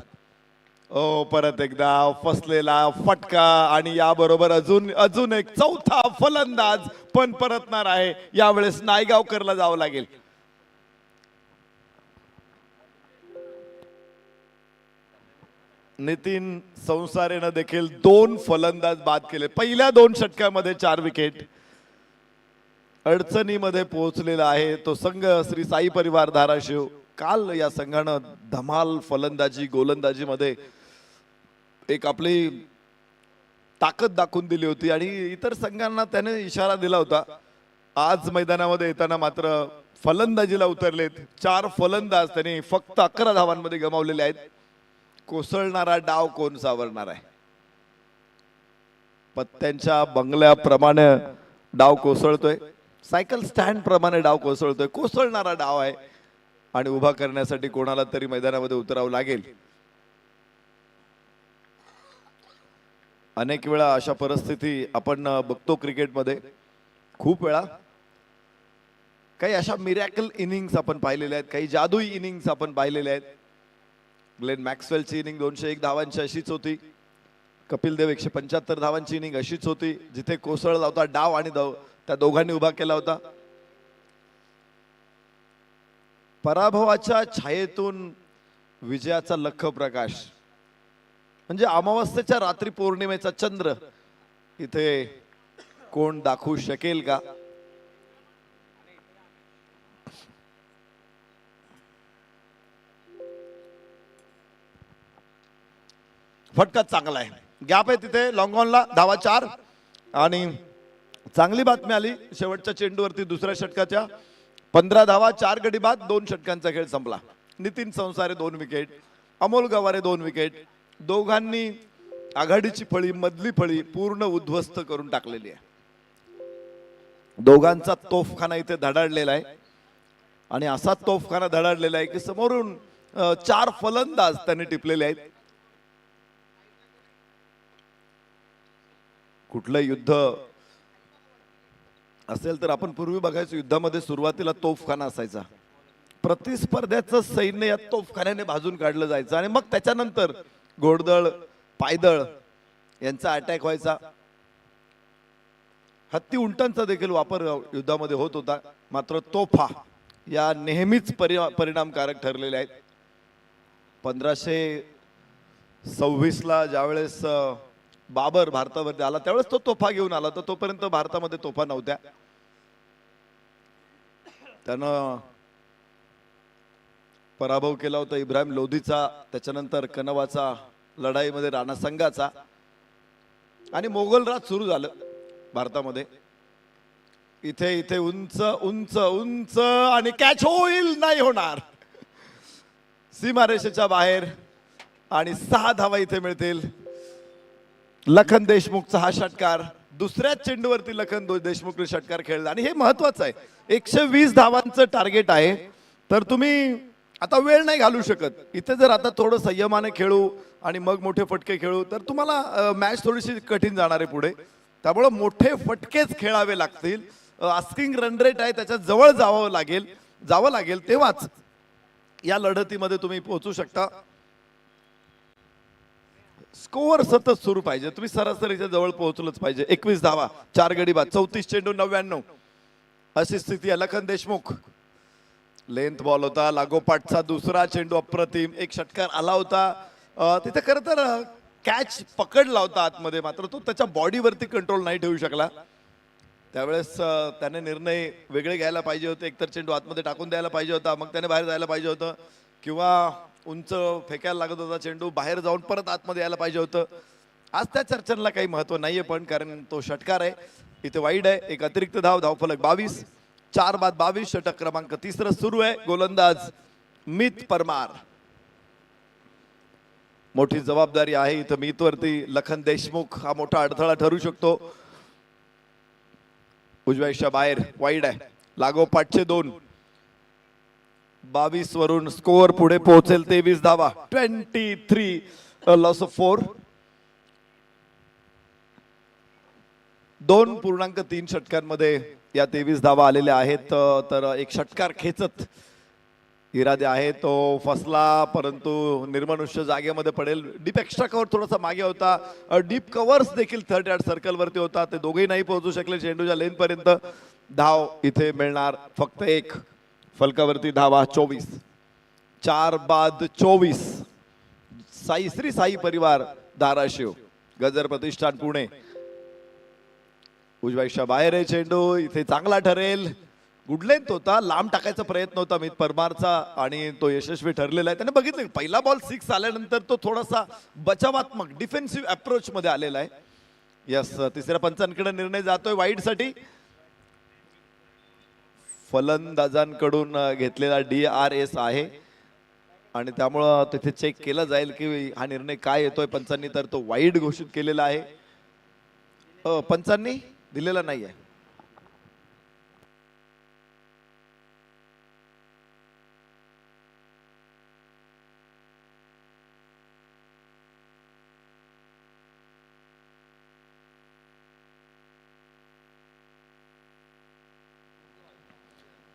[SPEAKER 3] ओ परत एकदा फसलेला फटका आणि याबरोबर अजून एक चौथा फलंदाज पण परतणार आहे. यावेळेस नायगावकरला जावं लागेल. नितीन संसारेनं देखील 2 फलंदाज बाद केले. पहिल्या 2 षटकामध्ये 4 विकेट. अडचणीमध्ये पोहोचलेला आहे तो संघ श्री साई परिवार धाराशिव. काल या संघानं धमाल फलंदाजी गोलंदाजीमध्ये एक आपली ताकद दाखवून दिली होती आणि इतर संघांना त्याने इशारा दिला होता. आज मैदानामध्ये येताना मात्र फलंदाजीला उतरलेत. 4 फलंदाज त्यांनी फक्त 11 धावांमध्ये गमावलेले आहेत. कोसळणारा डाव कोण सावरणार आहे. पत्त्यांच्या बंगल्याप्रमाणे डाव कोसळतोय. सायकल स्टँड प्रमाणे डाव कोसळतोय. कोसळणारा डाव आहे आणि उभा करण्यासाठी कोणाला तरी मैदानामध्ये उतरावं लागेल. अनेक वेळा अशा परिस्थिती आपण बघतो क्रिकेटमध्ये. खूप वेळा काही अशा मिरॅकल इनिंग्स आपण पाहिलेल्या आहेत. काही जादुई इनिंग्स आपण पाहिलेल्या आहेत. ग्लेन मॅक्सवेलची इनिंग 201 धावांची अशीच होती. कपिल देव 175 धावांची इनिंग अशीच होती जिथे कोसळला होता डाव आणि त्या दोघांनी उभा केला होता. पराभवाच्या छायेतून विजयाचा लख प्रकाश म्हणजे अमावस्येच्या रात्री पौर्णिमेचा चंद्र इथे कोण दाखवू शकेल का. फटका चांगला आहे. गॅप आहे तिथे लॉंग ऑनला. धावा 4 आणि चांगली बातमी आली शेवटच्या चेंडूवरती दुसऱ्या षटकाच्या. 15 धावा 4 गडी बाद. 2 षटकांचा खेळ संपला. नितीन संसारे 2 विकेट, अमोल गवारे 2 विकेट. दोघांनी आघाडीची फळी मधली फळी पूर्ण उद्ध्वस्त करून टाकलेली आहे. दोघांचा तोफखाना इथे धडाडलेला आहे आणि असा तोफखाना धडाडलेला आहे की समोरून 4 फलंदाज त्यांनी टिपलेले आहेत. कुठलं युद्ध असेल तर आपण पूर्वी बघायचो युद्धामध्ये सुरुवातीला तोफखाना असायचा. प्रतिस्पर्ध्याचं सैन्य या तोफखान्याने भाजून काढलं जायचं आणि मग त्याच्यानंतर घोडदळ पायदळ यांचा अटॅक व्हायचा. हत्ती उंटांचा देखील वापर युद्धामध्ये होत होता. मात्र तोफा या नेहमीच परिणामकारक ठरलेल्या आहेत. 1526 ला ज्यावेळेस बाबर भारतावरती आला त्यावेळेस तो तोफा घेऊन आला. तर तोपर्यंत भारतामध्ये तोफा नव्हत्या. त्यानं पराभव केला होता इब्राहिम लोधीचा, त्याच्यानंतर कनवाचा लढाईमध्ये राणा संघाचा आणि मोगल राज सुरू झालं भारतामध्ये. इथे इथे उंच उंच उंच आणि कॅच होईल नाही होणार. सीमारेषेच्या बाहेर आणि 6 धावा इथे मिळतील. लखन देशमुखचा हा षटकार. दुसऱ्या चेंडूवरती लखन देशमुखने षटकार खेळला आणि हे महत्वाचं आहे. 120 धावांचं टार्गेट आहे तर तुम्ही आता वेळ नाही घालू शकत. इथे जर आता थोडं संयमाने खेळू आणि मग मोठे फटके खेळू तर तुम्हाला मॅच थोडीशी कठीण जाणार आहे पुढे. त्यामुळे मोठे फटकेच खेळावे लागतील. आस्किंग रन रेट आहे त्याच्या जवळ जावं लागेल तेव्हाच या लढतीमध्ये तुम्ही पोहोचू शकता. स्कोअर सतत सुरू पाहिजे, तुम्ही सरासरीच्या जवळ पोहोचलंच पाहिजे. 21 धावा 4 गडी बाद, 34 चेंडू 99 अशी स्थिती आहे. लखन देशमुख लेंथ बॉल होता, लागोपाठचा दुसरा चेंडू अप्रतिम, एक षटकार आला होता तिथे. खरं तर कॅच पकडला होता आतमध्ये, मात्र तो त्याच्या बॉडीवरती कंट्रोल नाही ठेवू शकला. त्यावेळेस त्याने निर्णय वेगळे घ्यायला पाहिजे होते. एकतर चेंडू आतमध्ये टाकून द्यायला पाहिजे होता, मग त्याने बाहेर जायला पाहिजे होतं, किंवा उंच फेकायला लागत होता चेंडू, बाहेर जाऊन परत आतमध्ये यायला पाहिजे होतं. आज त्या चर्चेला काही महत्व नाहीये, पण कारण तो षटकार आहे इथे वाईड आहे. एक अतिरिक्त धावफलक 22, 4 बाद 22, षटक क्रमांक 3 सुरू आहे. गोलंदाज मित परमार. मोठी जबाबदारी आहे इथं मितवरती. लखन देशमुख हा मोठा अडथळा ठरू शकतो. उजव्याच्या बाहेर वाईड आहे. लागोपाठचे 2, 22 वरून स्कोअर पुढे पोहोचेल 23 धावा. 23 लॉस ऑफ 4. 2.3 षटकांमध्ये या 23 धावा आलेल्या आहेत. तर एक षटकार खेचत इरादे आहे तो फसला, परंतु निर्मनुष्य जागेमध्ये पडेल. डीप एक्स्ट्रा कव्हर थोडासा मागे होता, डीप कव्हर्स देखील थर्ड यार्ड सर्कल वरती होता, ते दोघेही नाही पोहोचू शकले चेंडूच्या लेन पर्यंत. धाव इथे मिळणार फक्त 1. फलकावरती धावा 24, 4 बाद 24. श्री साई परिवार धाराशिव, गजर प्रतिष्ठान पुणे. उजव्याच्या बाहेर आहे चेंडू, इथे चांगला ठरेल. गुड लेंथ होता, लांब टाकायचा प्रयत्न होता मित परमारचा आणि तो यशस्वी ठरलेला आहे. त्याने बघितलं पहिला बॉल 6 आल्यानंतर तो थोडासा बचावात्मक डिफेन्सिव्ह अप्रोच मध्ये आलेला आहे. यस, तिसऱ्या पंचांकडे निर्णय जातोय वाईड साठी. फलंदाजांकडून घेतलेला DRS आहे आणि त्यामुळं तिथे चेक केलं जाईल की हा निर्णय काय येतोय पंचांनी. तर तो वाईड घोषित केलेला आहे, पंचांनी दिलेला नाही आहे.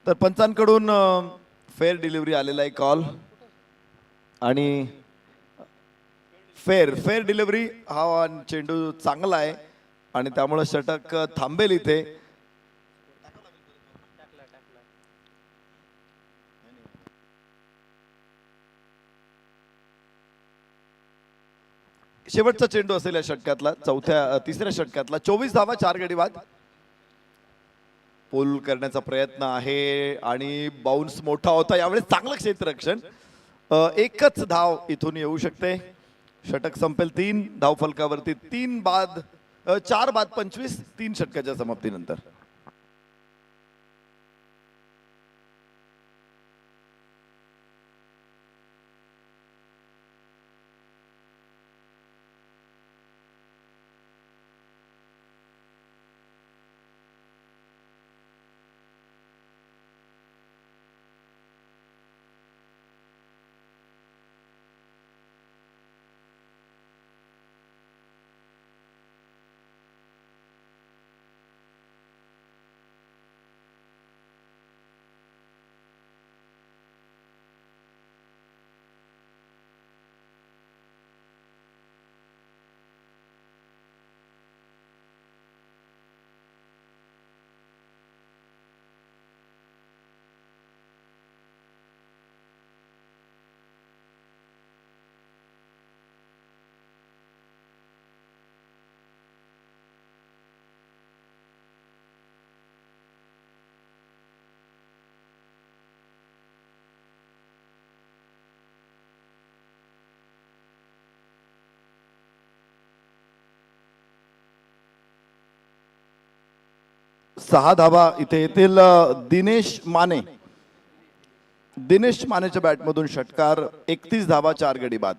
[SPEAKER 3] तर पंचांकडून फेअर डिलिव्हरी आलेला आहे कॉल, आणि फेअर डिलिव्हरी हा चेंडू चांगला आहे आणि त्यामुळे षटक थांबेल इथे. शेवटचा चेंडू असेल या षटकातला, तिसऱ्या षटकातला. 24 धावा 4 गडी बाद. पुल करण्याचा प्रयत्न आहे आणि बाउन्स मोठा होता यावेळेस. चांगलं क्षेत्ररक्षण, एकच धाव इथून येऊ शकते. षटक संपेल 3 धावफलकावरती. 4 बाद 25 3 षटकाच्या समाप्तीनंतर. सहा धावा इथे येतील. दिनेश मानेच्या बॅटमधून षटकार. 31 धावा 4 गडी बाद.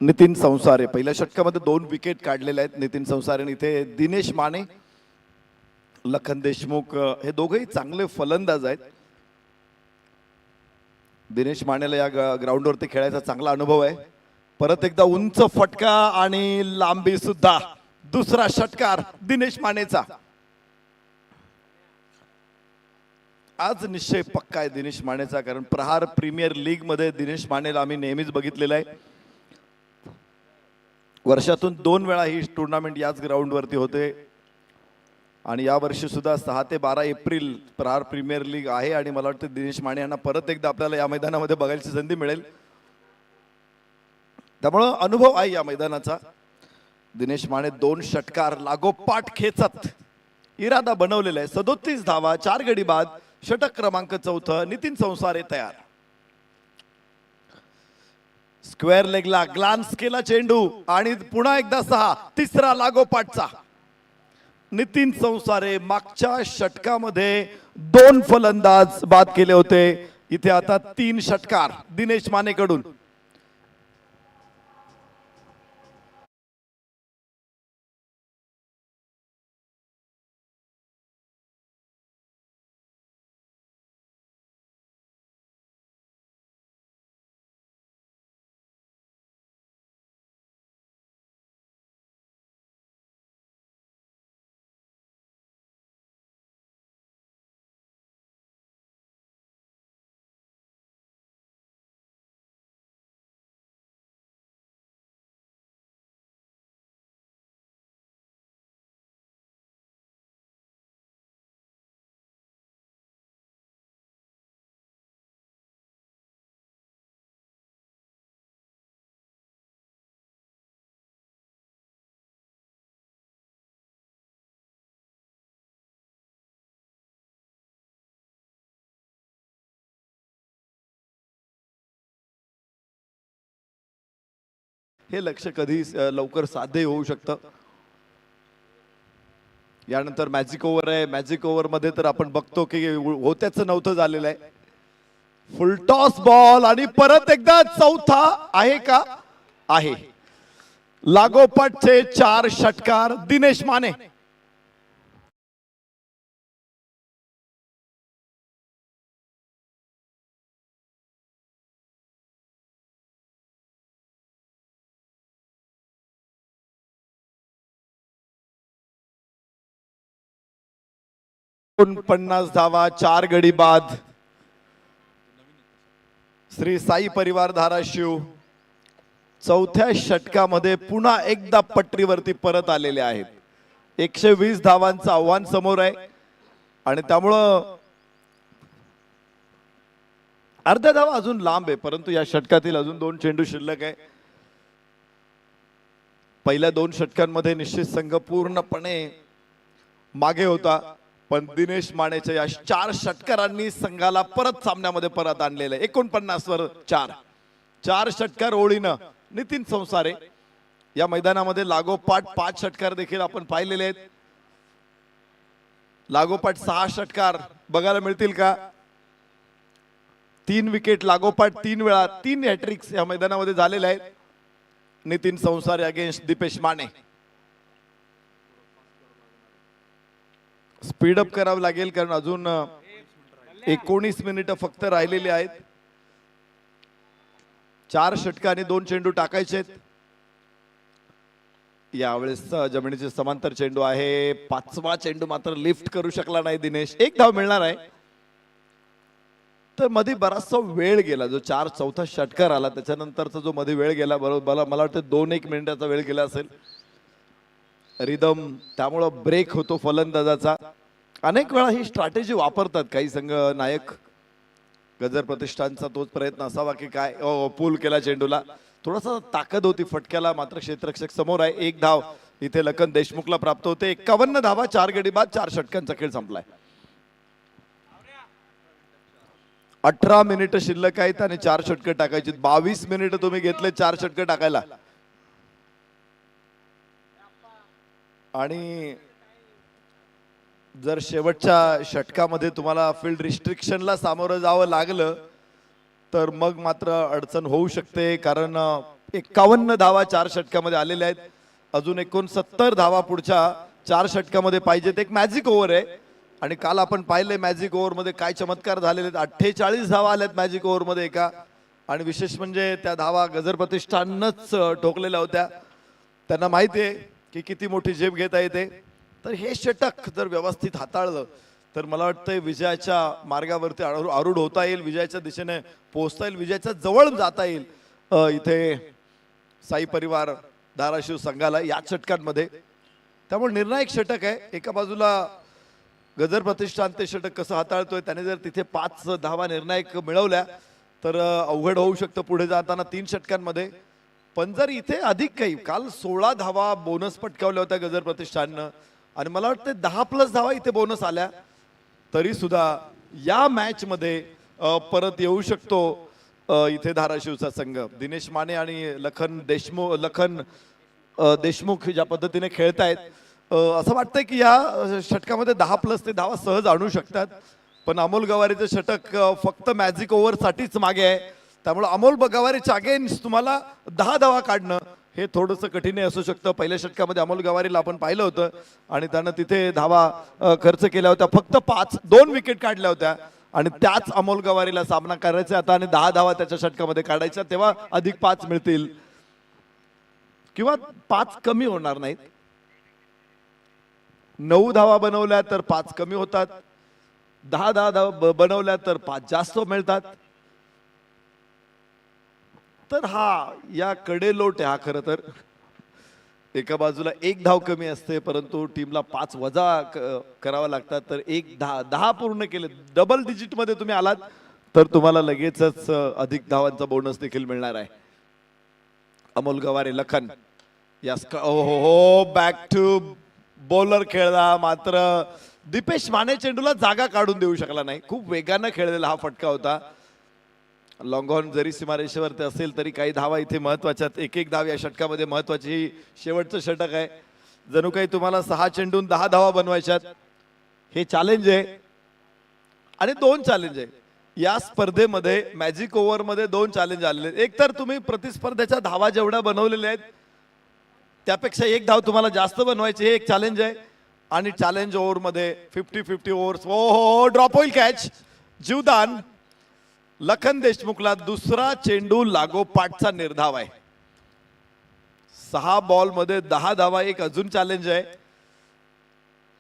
[SPEAKER 3] नितीन संसारे पहिल्या षटकामध्ये 2 विकेट काढलेल्या आहेत नितीन संसारे. इथे दिनेश माने, लखन देशमुख हे दोघेही चांगले फलंदाज आहेत. दिनेश मानेला या ग्राउंडवरती खेळायचा चांगला अनुभव आहे. परत एकदा उंच फटका आणि लांबी सुद्धा. दुसरा षटकार दिनेश मानेचा. आज निश्चय पक्का आहे दिनेश मानेचा, कारण प्रहार प्रीमियर लीग मध्ये दिनेश मानेला आम्ही नेहमीच बघितलेलं आहे. वर्षातून 2 वेळा ही टुर्नामेंट याच ग्राउंडवरती होते आणि या वर्षी सुद्धा 6 ते 12 एप्रिल प्रहार प्रीमियर लीग आहे आणि मला वाटतं दिनेश माने यांना परत एकदा आपल्याला या मैदानामध्ये बघायची संधी मिळेल. त्यामुळं अनुभव आहे या मैदानाचा. दिनेश माने 2 षटकार लागोपाठ खेचत इरादा बनवलेला आहे. 37 धावा, 4 गडी बाद. षटक क्रमांक 4 नितीन संसारे तयार. स्क्वेअर लेगला ग्लान्स केला चेंडू आणि पुन्हा एकदा 6. तिसरा लागोपाठचा. नितीन संसारे मागच्या षटकामध्ये 2 फलंदाज बाद केले होते. इथे आता 3 षटकार दिनेश मानेकडून. हे लक्ष कधी लवकर साध्य होऊ शकतं. यानंतर मॅजिक ओव्हर आहे. मॅजिक ओव्हर मध्ये तर आपण बघतो की होत्याच नव्हतं झालेलं आहे. फुल टॉस बॉल आणि परत एकदा 4था आहे का? आहे. लागोपाठचे 4 षटकार दिनेश माने. पन्नास धावा, 4 गडी बाद. श्री साई परिवार धाराशिव 4थ्या षटकामध्ये पुन्हा एकदा पट्टीवरती परत आलेले आहेत. 120 धावांचं आव्हान समोर आहे आणि त्यामुळं अर्ध्या धावा अजून लांब आहे, परंतु या षटकातील अजून 2 चेंडू शिल्लक आहे. पहिल्या 2 षटकांमध्ये निश्चित संघ पूर्णपणे मागे होता, पण दिनेश मानेच्या या 4 षटकारांनी संघाला परत सामन्यामध्ये परत आणलेलं आहे. 49 वर 4 षटकार ओळीनं नितीन संसारे. या मैदानामध्ये लागोपाठ 5 षटकार देखील आपण पाहिलेले आहेत. लागोपाठ 6 षटकार बघायला मिळतील का? 3 विकेट लागोपाठ 3 वेळा, 3 हॅट्रिक्स या मैदानामध्ये झालेले आहेत. नितीन संसारे अगेन्स्ट दीपेश माने. स्पीडअप करावं लागेल कारण अजून 19 मिनिटं फक्त राहिलेली आहेत. 4 षटकांनी 2 चेंडू टाकायचे आहेत. यावेळेस जमिनीचे समांतर चेंडू आहे. 5वा चेंडू मात्र लिफ्ट करू शकला नाही दिनेश. 1 धाव मिळणार आहे. तर मध्ये बराचसा वेळ गेला. जो 4-4था षटकार आला त्याच्यानंतरचा जो मध्ये वेळ गेला, बरोबर मला वाटतं 2-1 मिनिटाचा वेळ गेला असेल. रिदम त्यामुळं ब्रेक होतो फलंदाजाचा. अनेक वेळा ही स्ट्रॅटेजी वापरतात काही संघ. नायक गजर प्रतिष्ठानचा तोच प्रयत्न असावा की काय. पूल केला चेंडूला, थोडासा ताकद होती फटक्याला, मात्र क्षेत्ररक्षक समोर आहे. 1 धाव इथे लखन देशमुखला प्राप्त होते. 51 धावा, 4 गडी बाद. 4 षटकांचा खेळ संपलाय. 18 मिनिटं शिल्लक आहेत आणि 4 षटकं टाकायची. 22 मिनिटं तुम्ही घेतले 4 षटकं टाकायला. आणि जर शेवटच्या षटकामध्ये तुम्हाला फील्ड रिस्ट्रिक्शनला सामोरं जावं लागलं तर मग मात्र अडचण होऊ शकते, कारण 51 धावा 4 षटकामध्ये आलेल्या आहेत. अजून 69 धावा पुढच्या 4 षटकामध्ये पाहिजेत. एक मॅजिक ओव्हर आहे आणि काल आपण पाहिले मॅजिक ओव्हर मध्ये काय चमत्कार झालेले आहेत. 48 धावा आल्यात मॅजिक ओव्हर मध्ये एका, आणि विशेष म्हणजे त्या धावा गजर प्रतिष्ठानच ठोकलेल्या होत्या. त्यांना माहिती आहे की किती मोठी झेप घेता येते. तर हे षटक जर व्यवस्थित हाताळलं तर मला वाटतंय विजयाच्या मार्गावरती आरूढ होता येईल, विजयाच्या दिशेने पोहोचता येईल, विजयाच्या जवळ जाता येईल इथे साई परिवार धाराशिव संघाला या षटकांमध्ये. त्यामुळे निर्णायक षटक आहे. एका बाजूला गजर प्रतिष्ठान ते षटक कसं हाताळतोय, त्याने जर तिथे 5 धावा निर्णायक मिळवल्या तर अवघड होऊ शकतं पुढे जाताना 3 षटकांमध्ये. पण जर इथे अधिक काही, काल 16 धावा बोनस पटकावल्या होत्या गजर प्रतिष्ठाननं आणि मला वाटतं 10+ धावा इथे बोनस आल्या, तरी सुद्धा या मॅच मध्ये परत येऊ शकतो इथे धाराशिवचा संघ. दिनेश माने आणि लखन देशमुख ज्या पद्धतीने खेळतायत, असं वाटतंय की या षटकामध्ये 10+ ते धावा सहज आणू शकतात. पण अमोल गवारीचं षटक फक्त मॅजिक ओव्हर साठीच मागे आहे. त्यामुळे अमोल गवारीच्या अगेन्स्ट तुम्हाला 10 धावा काढणं हे थोडंसं कठीण असू शकतं. पहिल्या षटकामध्ये अमोल गवारीला आपण पाहिलं होतं आणि त्यानं तिथे धावा खर्च केल्या होत्या. फक्त 2 विकेट काढल्या होत्या आणि त्याच अमोल गवारीला सामना करायचा आता आणि 10 धावा त्याच्या षटकामध्ये काढायच्या, तेव्हा अधिक 5 मिळतील किंवा 5 कमी होणार नाहीत. 9 धावा बनवल्या तर 5 कमी होतात, 10 धावा बनवल्या तर 5 जास्त मिळतात. तर हा या कडेलोट आहे. हा खरं तर एका बाजूला 1 धाव कमी असते, परंतु टीमला 5 वजा करावा लागतात. तर 10 पूर्ण केले, डबल डिजिट मध्ये तुम्ही आलात तर तुम्हाला लगेचच अधिक धावांचा बोनस देखील मिळणार आहे. अमोल गवारे लखन यास हो बॅक टू बॉलर खेळला, मात्र दीपेश माने चेंडूला जागा काढून देऊ शकला नाही. खूप वेगानं खेळलेला हा फटका होता. लॉंग ऑन जरी सीमारेषेवरती असेल तरी काही धावा इथे महत्वाच्या. 1-1 धाव या षटकामध्ये महत्वाची. शेवटचं षटक आहे, जणू काही तुम्हाला 6 चेंडून 10 धावा बनवायच्यात. हे चॅलेंज आहे आणि 2 चॅलेंज आहे या स्पर्धेमध्ये. मॅजिक ओव्हर मध्ये 2 चॅलेंज आलेले आहेत. एक तर तुम्ही प्रतिस्पर्ध्याच्या धावा जेवढ्या बनवलेल्या आहेत त्यापेक्षा 1 धाव तुम्हाला जास्त बनवायची, हे एक चॅलेंज आहे. आणि चॅलेंज ओव्हर मध्ये 50-50 ओव्हर्स. हो ड्रॉप होईल कॅच, जीवदान. लखन देशमुखला दुसरा चेंडू लागोपाठचा निर्धाव आहे. 6 बॉल मध्ये 10 धावा, एक अजून चॅलेंज आहे.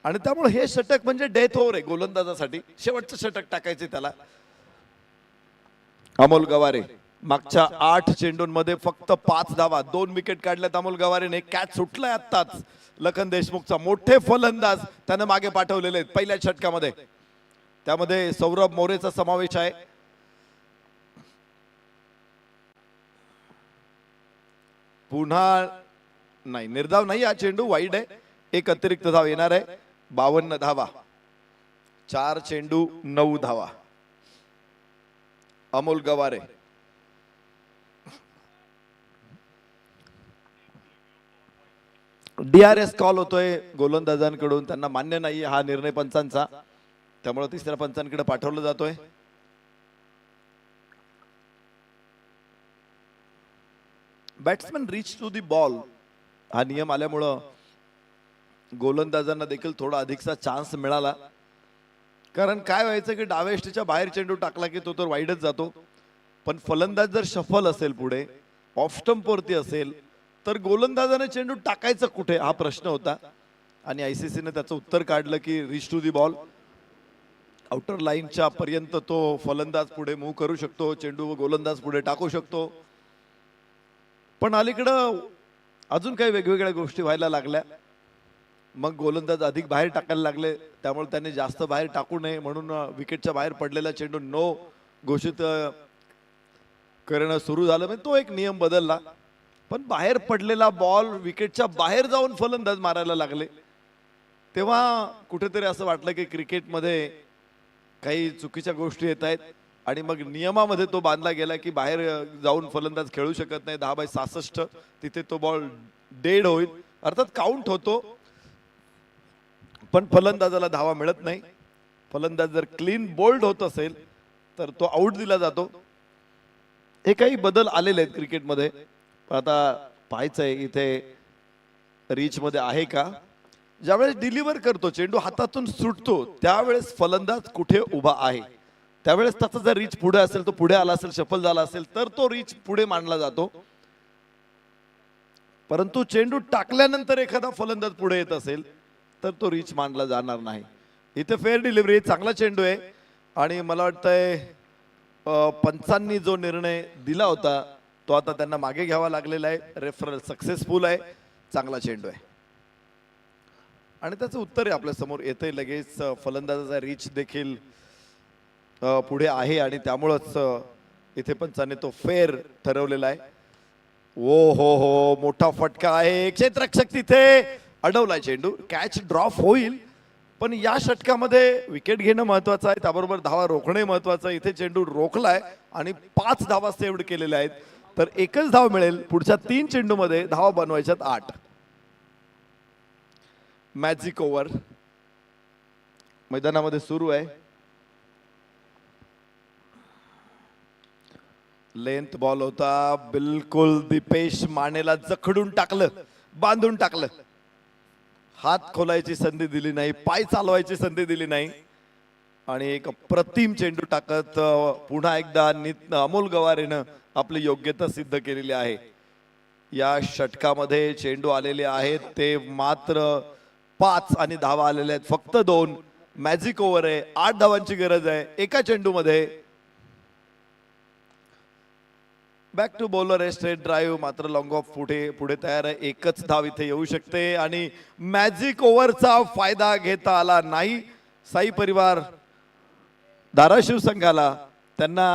[SPEAKER 3] आणि त्यामुळे हे षटक म्हणजे डेथ ओव्हर आहे गोलंदाजासाठी. शेवटचं षटक टाकायचे त्याला. अमोल गवारे मागच्या 8 चेंडूंमध्ये फक्त 5 धावा, 2 विकेट काढल्यात अमोल गवारेने. कॅच सुटलाय आत्ताच लखन देशमुखचा. मोठे फलंदाज त्यानं मागे पाठवलेले आहेत पहिल्या षटकामध्ये. त्यामध्ये सौरभ मोरेचा समावेश आहे. पुन्हा नाही, निर्धाव नाही, हा चेंडू वाईड आहे. एक अतिरिक्त धाव येणार आहे. 52 धावा, 4 चेंडू 9 धावा. अमोल गवारे DRS कॉल होतोय गोलंदाजांकडून. त्यांना मान्य नाही हा निर्णय पंचांचा, त्यामुळे तिसऱ्या पंचांकडे पाठवलं जातोय. Batsman reach to the ball हा नियम आल्यामुळं गोलंदाजांना देखील थोडा अधिकचा चान्स मिळाला. कारण काय व्हायचं की डावेष्टीच्या बाहेर चेंडू टाकला की तो तर वाईडच जातो. पण फलंदाज जर शफल असेल, पुढे ऑफ स्टंप वरती असेल, तर गोलंदाजाने चेंडू टाकायचा कुठे हा प्रश्न होता. आणि ICC ने त्याचं उत्तर काढलं की reach to the ball. Outer लाईनच्या पर्यंत तो फलंदाज पुढे मूव्ह करू शकतो, चेंडू गोलंदाज पुढे टाकू शकतो. पण अलीकडं अजून काही वेगवेगळ्या गोष्टी व्हायला लागल्या. मग गोलंदाज अधिक बाहेर टाकायला लागले, त्यामुळे त्यांनी जास्त बाहेर टाकू नये म्हणून विकेटच्या बाहेर पडलेला चेंडू नो घोषित करणं सुरू झालं. म्हणजे तो एक नियम बदलला. पण बाहेर पडलेला बॉल विकेटच्या बाहेर जाऊन फलंदाज मारायला लागले, तेव्हा कुठेतरी असं वाटलं की क्रिकेटमध्ये काही चुकीच्या गोष्टी येत आहेत. आणि मग नियमामध्ये तो बांधला गेला की बाहेर जाऊन फलंदाज खेळू शकत नाही. 10/66 तिथे तो बॉल डेड होईल, अर्थात काउंट होतो, पण फलंदाजाला धावा मिळत नाही. फलंदाज जर क्लीन बोल्ड होत असेल तर तो आउट दिला जातो. हे काही बदल आलेले आहेत क्रिकेटमध्ये. पण आता पाहायचंय इथे रीच मध्ये आहे का. ज्यावेळेस डिलिव्हर करतो चेंडू हातातून सुटतो त्यावेळेस फलंदाज कुठे उभा आहे, त्यावेळेस त्याचा जर रीच पुढे असेल, तो पुढे आला असेल, शफल झाला असेल तर तो रीच पुढे मांडला जातो. परंतु चेंडू टाकल्यानंतर एखादा फलंदाज पुढे येत असेल तर तो रीच मानला जाणार नाही. इथे फेअर डिलिव्हरी, चांगला चेंडू आहे आणि मला वाटतंय पंचांनी जो निर्णय दिला होता तो आता त्यांना मागे घ्यावा लागलेला आहे. रेफरल सक्सेसफुल आहे, चांगला चेंडू आहे आणि त्याचं उत्तर आहे आपल्या समोर येतंय लगेच. फलंदाजाचा रीच देखील पुढे आहे आणि त्यामुळंच इथे पंचांनी तो फेअर ठरवलेला आहे. ओ हो, मोठा फटका आहे. क्षेत्ररक्षक तिथे अडवलाय चेंडू. कॅच ड्रॉप होईल पण या षटकामध्ये विकेट घेणं महत्वाचं आहे, त्याबरोबर धावा रोखणे महत्वाचं आहे. इथे चेंडू रोखलाय आणि 5 धावा सेव्ह केलेल्या आहेत, तर एकच धाव मिळेल. पुढच्या 3 चेंडूमध्ये धावा बनवायच्यात 8. मॅजिक ओव्हर मैदानामध्ये सुरू आहे. लेंथ बॉल होता, बिलकुल दीपेश मानेला जखडून टाकलं, बांधून टाकलं. हात खोलायची संधी दिली नाही, पाय चालवायची संधी दिली नाही आणि एक अप्रतिम चेंडू टाकत पुन्हा एकदा अमोल गवारेनं आपली योग्यता सिद्ध केलेली आहे. या षटकामध्ये चेंडू आलेले आहेत ते मात्र 5 आणि धावा आलेल्या आहेत फक्त 2. मॅजिक ओव्हर आहे, 8 धावांची गरज आहे एका चेंडूमध्ये. बॅक टू बॉलर आहे, स्ट्रेट ड्राईव्ह, मात्र लॉंग ऑफ पुढे तयार आहे. एकच धाव इथे येऊ शकते आणि मॅजिक ओव्हरचा फायदा घेता आला नाही. साई परिवार धाराशिव संघाला त्यांना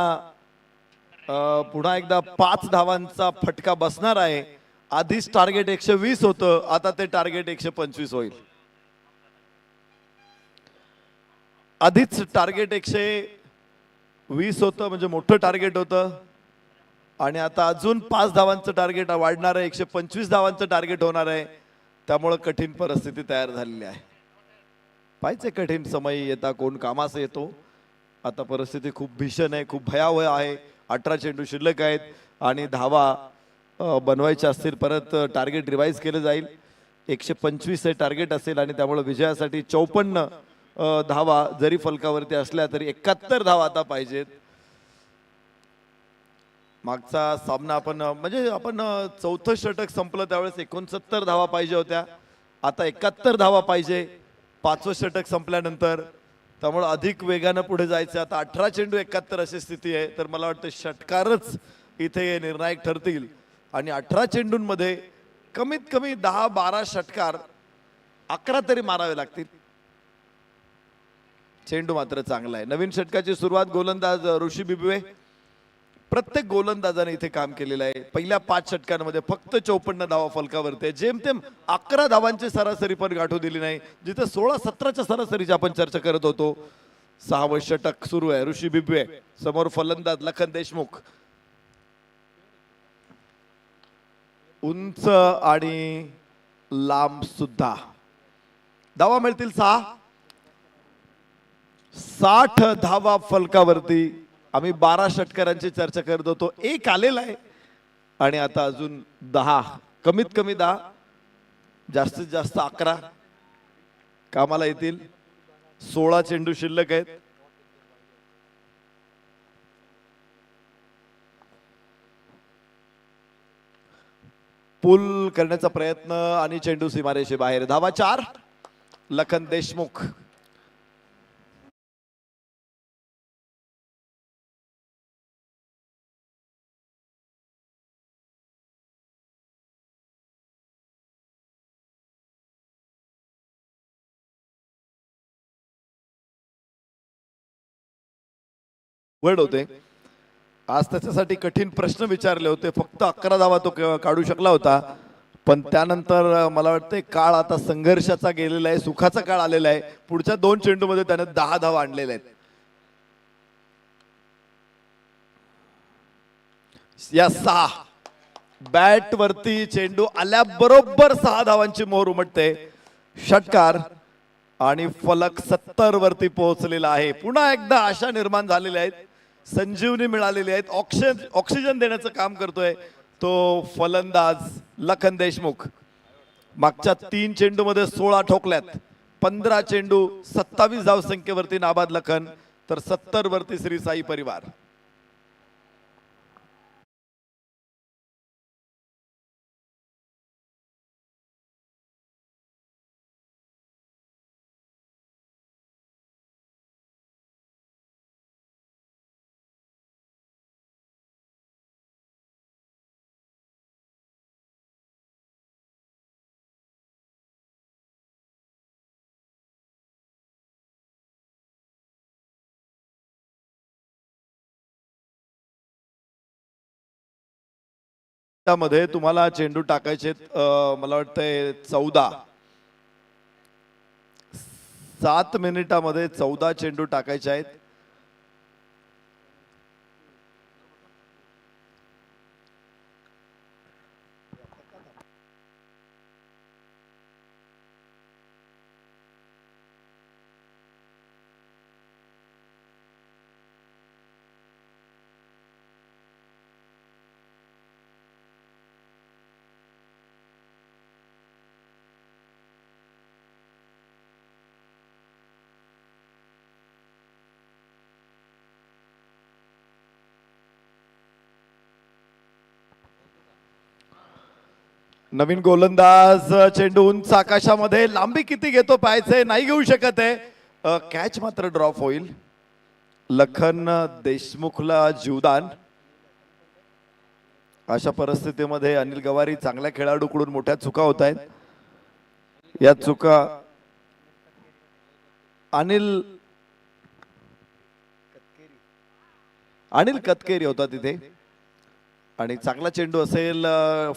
[SPEAKER 3] पुन्हा एकदा 5 धावांचा फटका बसणार आहे. आधीच टार्गेट 120 होतं, आता ते टार्गेट 125 होईल. आधीच टार्गेट 120 होतं म्हणजे मोठं टार्गेट होतं आणि आता अजून 5 धावांचं टार्गेट वाढणार आहे, 125 धावांचं टार्गेट होणार आहे. त्यामुळं कठीण परिस्थिती तयार झालेली आहे. पाहिजे कठीण समय येता कोण कामास येतो. आता परिस्थिती खूप भीषण आहे, खूप भयावह आहे. 18 चेंडू शिल्लक आहेत आणि धावा बनवायच्या असतील, परत टार्गेट रिवाईज केलं जाईल. 125 हे टार्गेट असेल आणि त्यामुळे विजयासाठी 54 धावा जरी फलकावरती असल्या तरी 71 धावा आता पाहिजेत. मागचा सामना आपण चौथं षटक संपलं त्यावेळेस 69 धावा पाहिजे होत्या, आता 71 धावा पाहिजे 5वं षटक संपल्यानंतर. त्यामुळे अधिक वेगानं पुढे जायचं. आता 18 चेंडू 71 अशी स्थिती आहे, तर मला वाटतं षटकारच इथे निर्णायक ठरतील आणि 18 चेंडूंमध्ये कमीत कमी 10-12 षटकार 11 तरी मारावे लागतील. चेंडू मात्र चांगला आहे. नवीन षटकाची सुरुवात गोलंदाज ऋषी बिबवे. प्रत्येक गोलंदाजाने इथे काम केलेलं आहे. पहिल्या 5 षटकांमध्ये फक्त 54 धावा फलकावरती आहे. जेमतेम 11 धावांची सरासरी पण गाठू दिली नाही, जिथे 16-17च्या सरासरीची आपण चर्चा करत होतो. 6वं षटक सुरू आहे. ऋषी बिबवे समोर फलंदाज लखन देशमुख. उंच आणि लांब सुद्धा. धावा मिळतील 6. 60 धावा फलकावरती. आम्ही 12 षटकारांची चर्चा करत होतो, 1 आलेला आहे आणि आता अजून 10, कमीत कमी 10, जास्तीत जास्त 11 कामाला येतील. 16 चेंडू शिल्लक आहेत. पुल करण्याचा प्रयत्न आणि चेंडू सीमारेषे बाहेर. धावा 4. लखन देशमुख. वर्ड होते आज, त्याच्यासाठी कठीण प्रश्न विचारले होते. फक्त 11 धावा तो काढू शकला होता, पण त्यानंतर मला वाटतं काळ आता संघर्षाचा गेलेला आहे, सुखाचा काळ आलेला आहे. पुढच्या 2 चेंडूमध्ये त्याने 10 धावा आणलेल्या आहेत. या 6 बॅट वरती चेंडू आल्याबरोबर 6 धावांची मोहर उमटते. षटकार आणि फलक 70 वरती पोहोचलेला आहे. पुन्हा एकदा आशा निर्माण झालेल्या आहेत, संजीवनी मिळालेली आहेत. ऑक्सिजन देण्याचं काम करतोय तो फलंदाज लखन देशमुख. मागच्या 3 चेंडूमध्ये 16 ठोकल्यात. 15 चेंडू 27 धावसंख्येवरती नाबाद लखन, तर 70 वरती श्री साई परिवार. मध्ये तुम्हाला चेंडू टाकायचे मला वाटतंय 14. 7 मिनिटामध्ये 14 चेंडू टाकायचे आहेत. नवीन गोलंदाज चेंडू उंच आकाशामध्ये, लांबी किती घेतो पाहायचंय, नाही घेऊ शकत आहे. कॅच मात्र ड्रॉप होईल. लखन देशमुखला जीवदान. अशा परिस्थितीमध्ये अनिल गवारी चांगल्या खेळाडूकडून मोठ्या चुका होत आहेत. या चुका अनिल कतकेरी होता तिथे. आणि चांगला चेंडू असेल,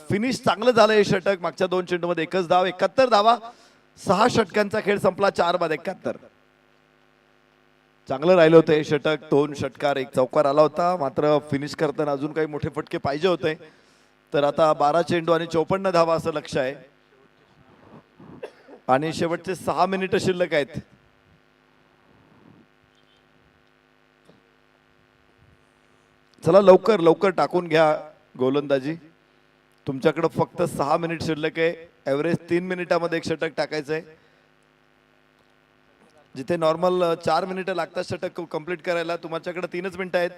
[SPEAKER 3] फिनिश चांगलं झालं हे षटक. मागच्या 2 चेंडूमध्ये 1च धाव, 71 धावा. 6 षटकांचा खेळ संपला, 4 बाद 71. चांगलं राहिलं होतं हे षटक. 2 षटकार 1 चौकार आला होता, मात्र फिनिश करताना अजून काही मोठे फटके पाहिजे होते. तर आता 12 चेंडू आणि 54 धावा असं लक्ष आहे. आणि शेवटचे 6 मिनिटं शिल्लक आहेत. चला लवकर लवकर टाकून घ्या गोलंदाजी. तुमच्याकडे फक्त 6 मिनिट शिल्लक आहे. ॲव्हरेज 3 मिनिटामध्ये एक षटक टाकायचं आहे. जिथे नॉर्मल 4 मिनिटं लागतात षटक कंप्लीट करायला, तुमच्याकडे 3च मिनिटं आहेत.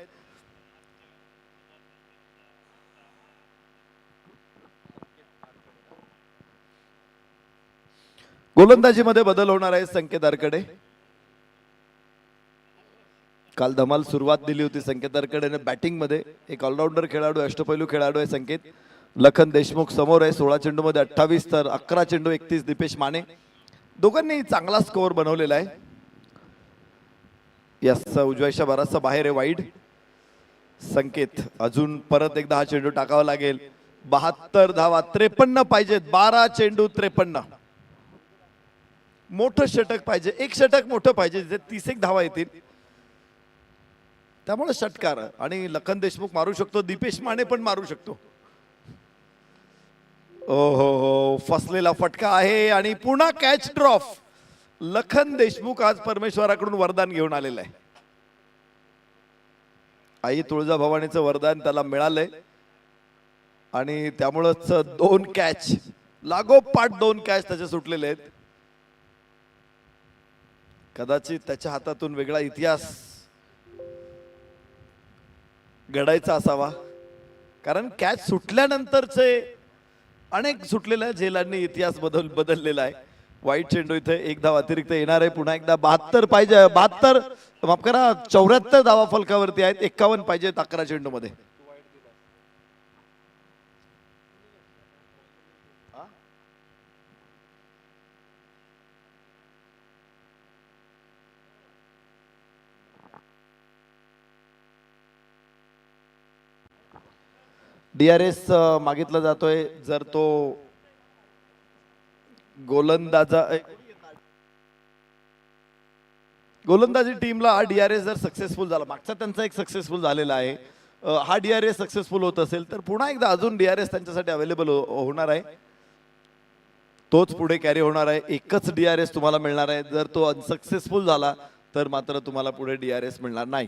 [SPEAKER 3] गोलंदाजीमध्ये बदल होणार आहे संकेतारकडे. काल धमाल सुरुवात दिली होती संकेतारकडे बॅटिंग मध्ये. एक ऑलराऊंडर खेळाडू, अष्टपैलू खेळाडू आहे संकेत. लखन देशमुख समोर आहे. 16 चेंडू मध्ये 28, तर 11 चेंडू 31 दीपेश माने. दोघांनी चांगला स्कोअर बनवलेला आहे. यस, उजवायच्या बराचसा बाहेर आहे वाईड. संकेत अजून परत एकदा हा चेंडू टाकावा लागेल. 72 धावा, 53 पाहिजेत. 12 चेंडू 53. मोठं षटक पाहिजे, एक षटक मोठं पाहिजे, जे 30 धावा येतील. त्यामुळे षटकार. आणि लखन देशमुख मारू शकतो, दीपेश माने पण मारू शकतो. ओ हो, फसलेला फटका आहे आणि पुन्हा कॅच ड्रॉप. लखन देशमुख आज परमेश्वराकडून वरदान घेऊन आलेला आहे. आई तुळजाभवानीचं वरदान त्याला मिळालंय आणि त्यामुळंच 2 कॅच लागोपाठ 2 कॅच त्याचे सुटलेले आहेत. कदाचित त्याच्या हातातून वेगळा इतिहास घडायचा असावा, कारण कॅच सुटल्यानंतरचे अनेक सुटलेल्या झेलांनी इतिहास बदललेला आहे. वाईट चेंडू इथे 1 धाव अतिरिक्त येणार आहे. पुन्हा एकदा 72 पाहिजे, 72 माफ करा 74 धावा फलकावरती आहेत. 51 पाहिजे 11 चेंडू मध्ये. DRS मागितला जातोय. जर तो गोलंदाजी टीमला हा DRS जर सक्सेसफुल झाला, मागचा त्यांचा एक सक्सेसफुल झालेला आहे, हा DRS सक्सेसफुल होत असेल तर पुन्हा एकदा अजून DRS त्यांच्यासाठी अवेलेबल होणार आहे. तोच पुढे कॅरी होणार आहे. एकच DRS तुम्हाला मिळणार आहे. जर तो अनसक्सेसफुल झाला तर मात्र तुम्हाला पुढे DRS मिळणार नाही.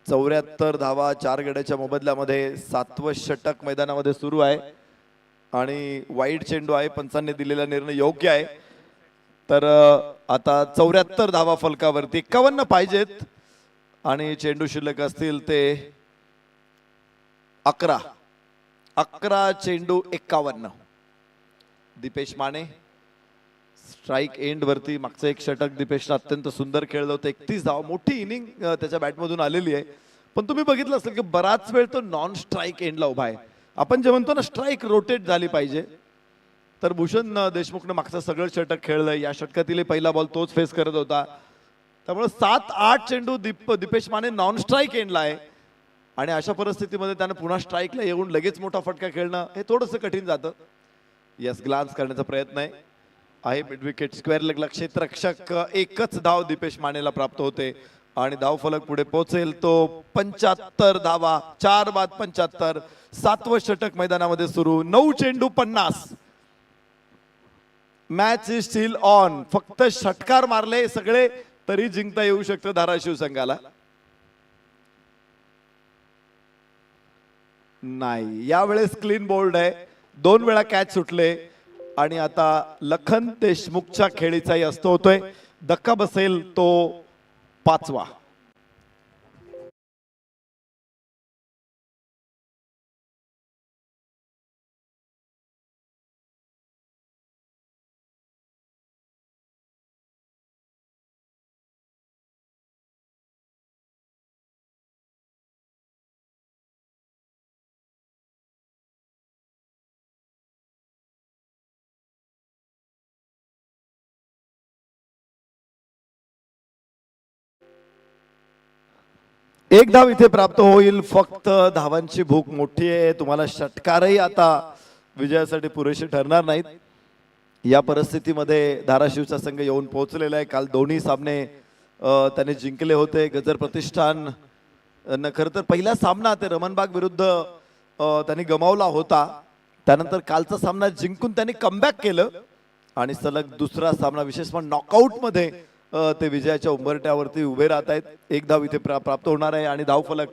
[SPEAKER 3] 74 धावा 4 गड्याच्या मोबदल्यामध्ये 7वं षटक मैदानामध्ये सुरू आहे आणि वाईड चेंडू आहे. पंचांनी दिलेला निर्णय योग्य आहे. तर आता 74 धावा फलकावरती, 51 पाहिजेत आणि चेंडू शिल्लक असतील ते 11 चेंडू 51. दीपेश माने स्ट्राइक एंड वरती. मागचं एक षटक दीपेशनं अत्यंत सुंदर खेळलं होतं. 31 धावा, मोठी इनिंग त्याच्या बॅटमधून आलेली आहे. पण तुम्ही बघितलं असेल की बराच वेळ तो नॉन स्ट्राइक एंडला उभा आहे. आपण जे म्हणतो ना स्ट्राइक रोटेट झाली पाहिजे, तर भूषण देशमुखनं मागचं सगळं षटक खेळलं. या षटकातील पहिला बॉल तोच फेस करत होता. त्यामुळे 7-8 चेंडू दीपेश माने नॉन स्ट्राइक एंडला आहे आणि अशा परिस्थितीमध्ये त्यानं पुन्हा स्ट्राइकला येऊन लगेच मोठा फटका खेळणं हे थोडंसं कठीण जातं. यस, ग्लान्स करण्याचा प्रयत्न आहे. मिड विकेट स्क्वेअर लेगला क्षेत्ररक्षक. एकच धाव दीपेश मानेला प्राप्त होते आणि धाव फलक पुढे पोहोचेल तो 75 धावा. 4 बाद 75. 7वं षटक मैदानामध्ये सुरू. 9 चेंडू 50. Match is steel on. फक्त षटकार मारले सगळे तरी जिंकता येऊ शकतं धाराशिव संघाला. नाही, यावेळेस क्लीन बोल्ड आहे. 2 वेळा कॅच सुटले आणि आता लखन देशमुखच्या खेळीचाही असतो होतोय. धक्का बसेल तो 5वा. एक धाव इथे प्राप्त होईल. फक्त धावांची भूक मोठी आहे. तुम्हाला षटकारही आता विजयासाठी पुरेसे ठरणार नाहीत. या परिस्थितीमध्ये धाराशिवचा संघ येऊन पोहोचलेला आहे. काल दोन्ही सामने त्याने जिंकले होते. गजर प्रतिष्ठान खरं तर पहिला सामना ते रमणबाग विरुद्ध त्यांनी गमावला होता. त्यानंतर कालचा सामना जिंकून त्यांनी कमबॅक केलं आणि सलग दुसरा सामना विशेष म्हणजे नॉकआउट मध्ये ते विजयाच्या उंबरट्यावरती उभे राहत आहेत. एक धाव इथे प्राप्त होणार आहे आणि धाव फलक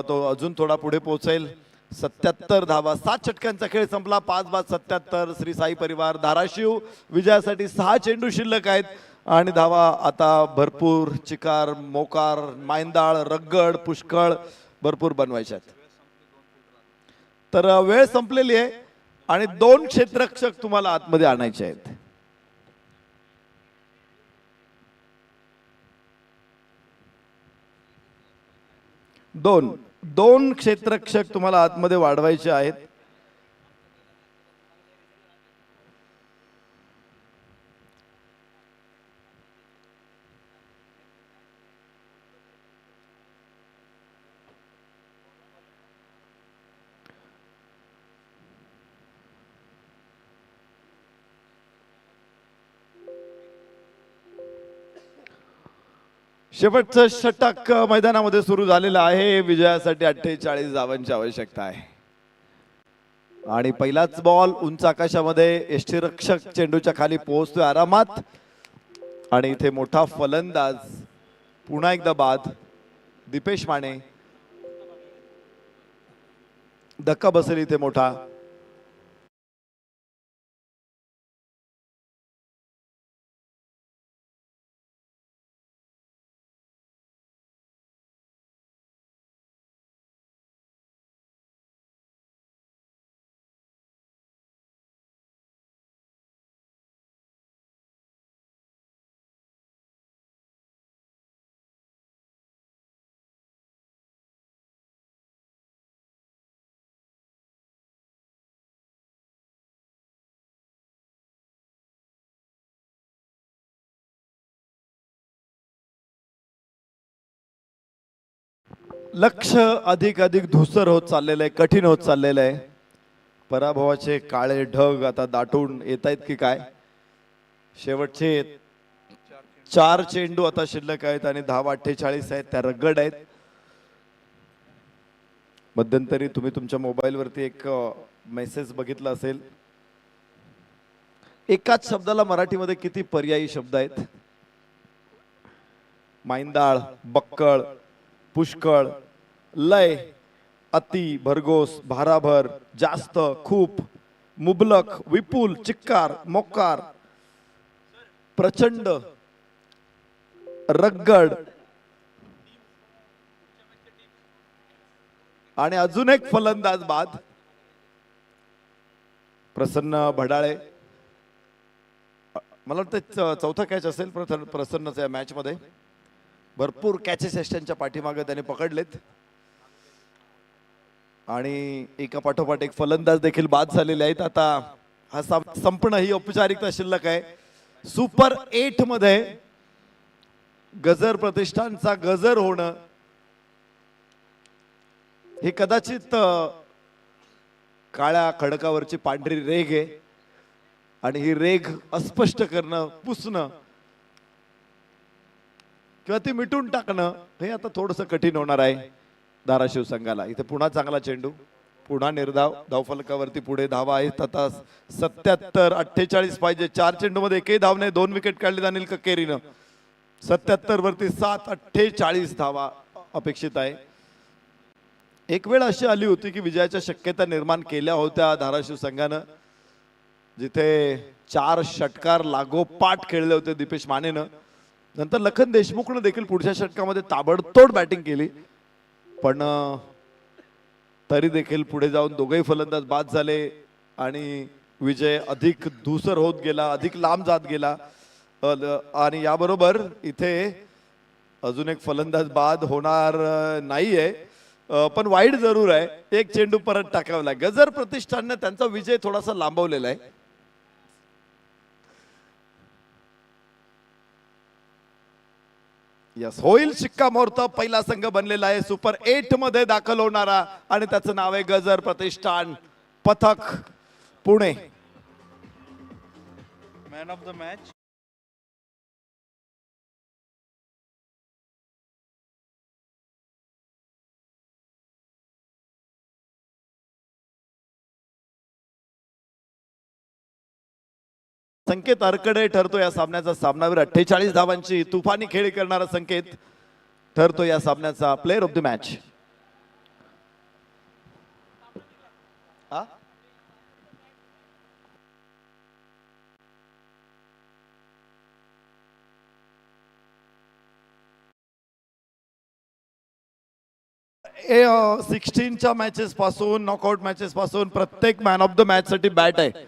[SPEAKER 3] तो अजून थोडा पुढे पोहोचेल. 77 धावा. 7 षटकांचा खेळ संपला. 5 बाद 77. श्री साई परिवार धाराशिव विजयासाठी 6 चेंडू शिल्लक आहेत आणि धावा आता भरपूर चिकार, मोकार, मायंदाळ, रगड पुष्कळ भरपूर बनवायचे आहेत. तर वेळ संपलेली आहे आणि 2 क्षेत्ररक्षक तुम्हाला आतमध्ये आणायचे आहेत. दोन क्षेत्ररक्षक तुम्हाला आतमध्ये वाढवायचे आहेत. शेवटचं षटक मैदानामध्ये सुरू झालेलं आहे. विजयासाठी 48 धावांची आवश्यकता आहे आणि पहिलाच बॉल उंच आकाशामध्ये. यष्टीरक्षक चेंडूच्या खाली पोहोचतोय आरामात आणि इथे मोठा फलंदाज पुन्हा एकदा बाद. दीपेश माने. धक्का बसेल इथे मोठा. लक्ष अधिक धुसर होत चाललेलं आहे, कठीण होत चाललेलं आहे. पराभवाचे काळे ढग आता दाटून येत आहेत की काय. शेवटचे 4 चेंडू आता शिल्लक आहेत आणि धावा 48 आहेत. त्या रगड आहेत. मध्यंतरी तुम्ही तुमच्या मोबाईल वरती एक मेसेज बघितला असेल. एकाच शब्दाला मराठीमध्ये किती पर्यायी शब्द आहेत. मायंदाळ, बक्कळ, पुष्कळ, लय, अति, भरघोस, भाराभर, जास्त, खूप, मुबलक, विपुल, चिक्कार, मोकार, प्रचंड, रगड आणि अजून एक फलंदाज बाद प्रसन्न भडाळे. मला वाटतं चौथा कॅच असेल प्रसन्नचा या मॅच मध्ये. भरपूर कॅचेस त्यांच्या पाठीमागे त्याने पकडलेत आणि एका पाठोपाठ एक फलंदाज देखील बाद झालेले आहेत. आता हा संपणं ही औपचारिकता शिल्लक आहे. सुपर 8 मध्ये गजर प्रतिष्ठानचा गजर होणं हे कदाचित काळ्या खडकावरची पांढरी रेघ आहे आणि ही रेघ अस्पष्ट करणं, पुसणं किंवा ती मिटून टाकणं हे आता थोडंसं कठीण होणार आहे धाराशिव संघाला. इथे पुन्हा चांगला चेंडू, पुन्हा निर्धाव, धावफलकावरती पुढे धावा आहेत आता 77-48 पाहिजे. 4 चेंडूमध्ये एकही धाव नाही. 2 विकेट काढले अनिल ककेरीनं. 77 वरती 7-48 धावा अपेक्षित आहे. एक वेळ अशी आली होती की विजयाच्या शक्यता निर्माण केल्या होत्या धाराशिव संघानं, जिथे 4 षटकार लागोपाठ खेळले होते दीपेश मानेनं. नंतर लखन देशमुखनं देखील पुढच्या षटकामध्ये ताबडतोड बॅटिंग केली, पण तरी देखील पुढे जाऊन दोघेही फलंदाज बाद झाले आणि विजय अधिक धूसर होत गेला, अधिक लांब जात गेला. आणि याबरोबर इथे अजून एक फलंदाज बाद होणार नाहीये, पण वाईट जरूर आहे. एक चेंडू परत टाकावला. गजर प्रतिष्ठानने त्यांचा विजय थोडासा लांबवलेला आहे. यस, होईल शिक्कामोर्तब. पहिला संघ बनलेला आहे सुपर 8 मध्ये दाखल होणारा आणि त्याचं नाव आहे Gajar Pratishthan Pathak Pune.
[SPEAKER 2] Man of the match
[SPEAKER 3] Sanket Arakade ठरतो या सामन्याचा सामनावीर. 48 धावांची तुफानी खेळी करणारा संकेत ठरतो या सामन्याचा प्लेअर ऑफ द मॅच. च्या मॅचेस पासून, नॉकआउट मॅचेस पासून प्रत्येक मॅन ऑफ द मॅच साठी बॅट आहे.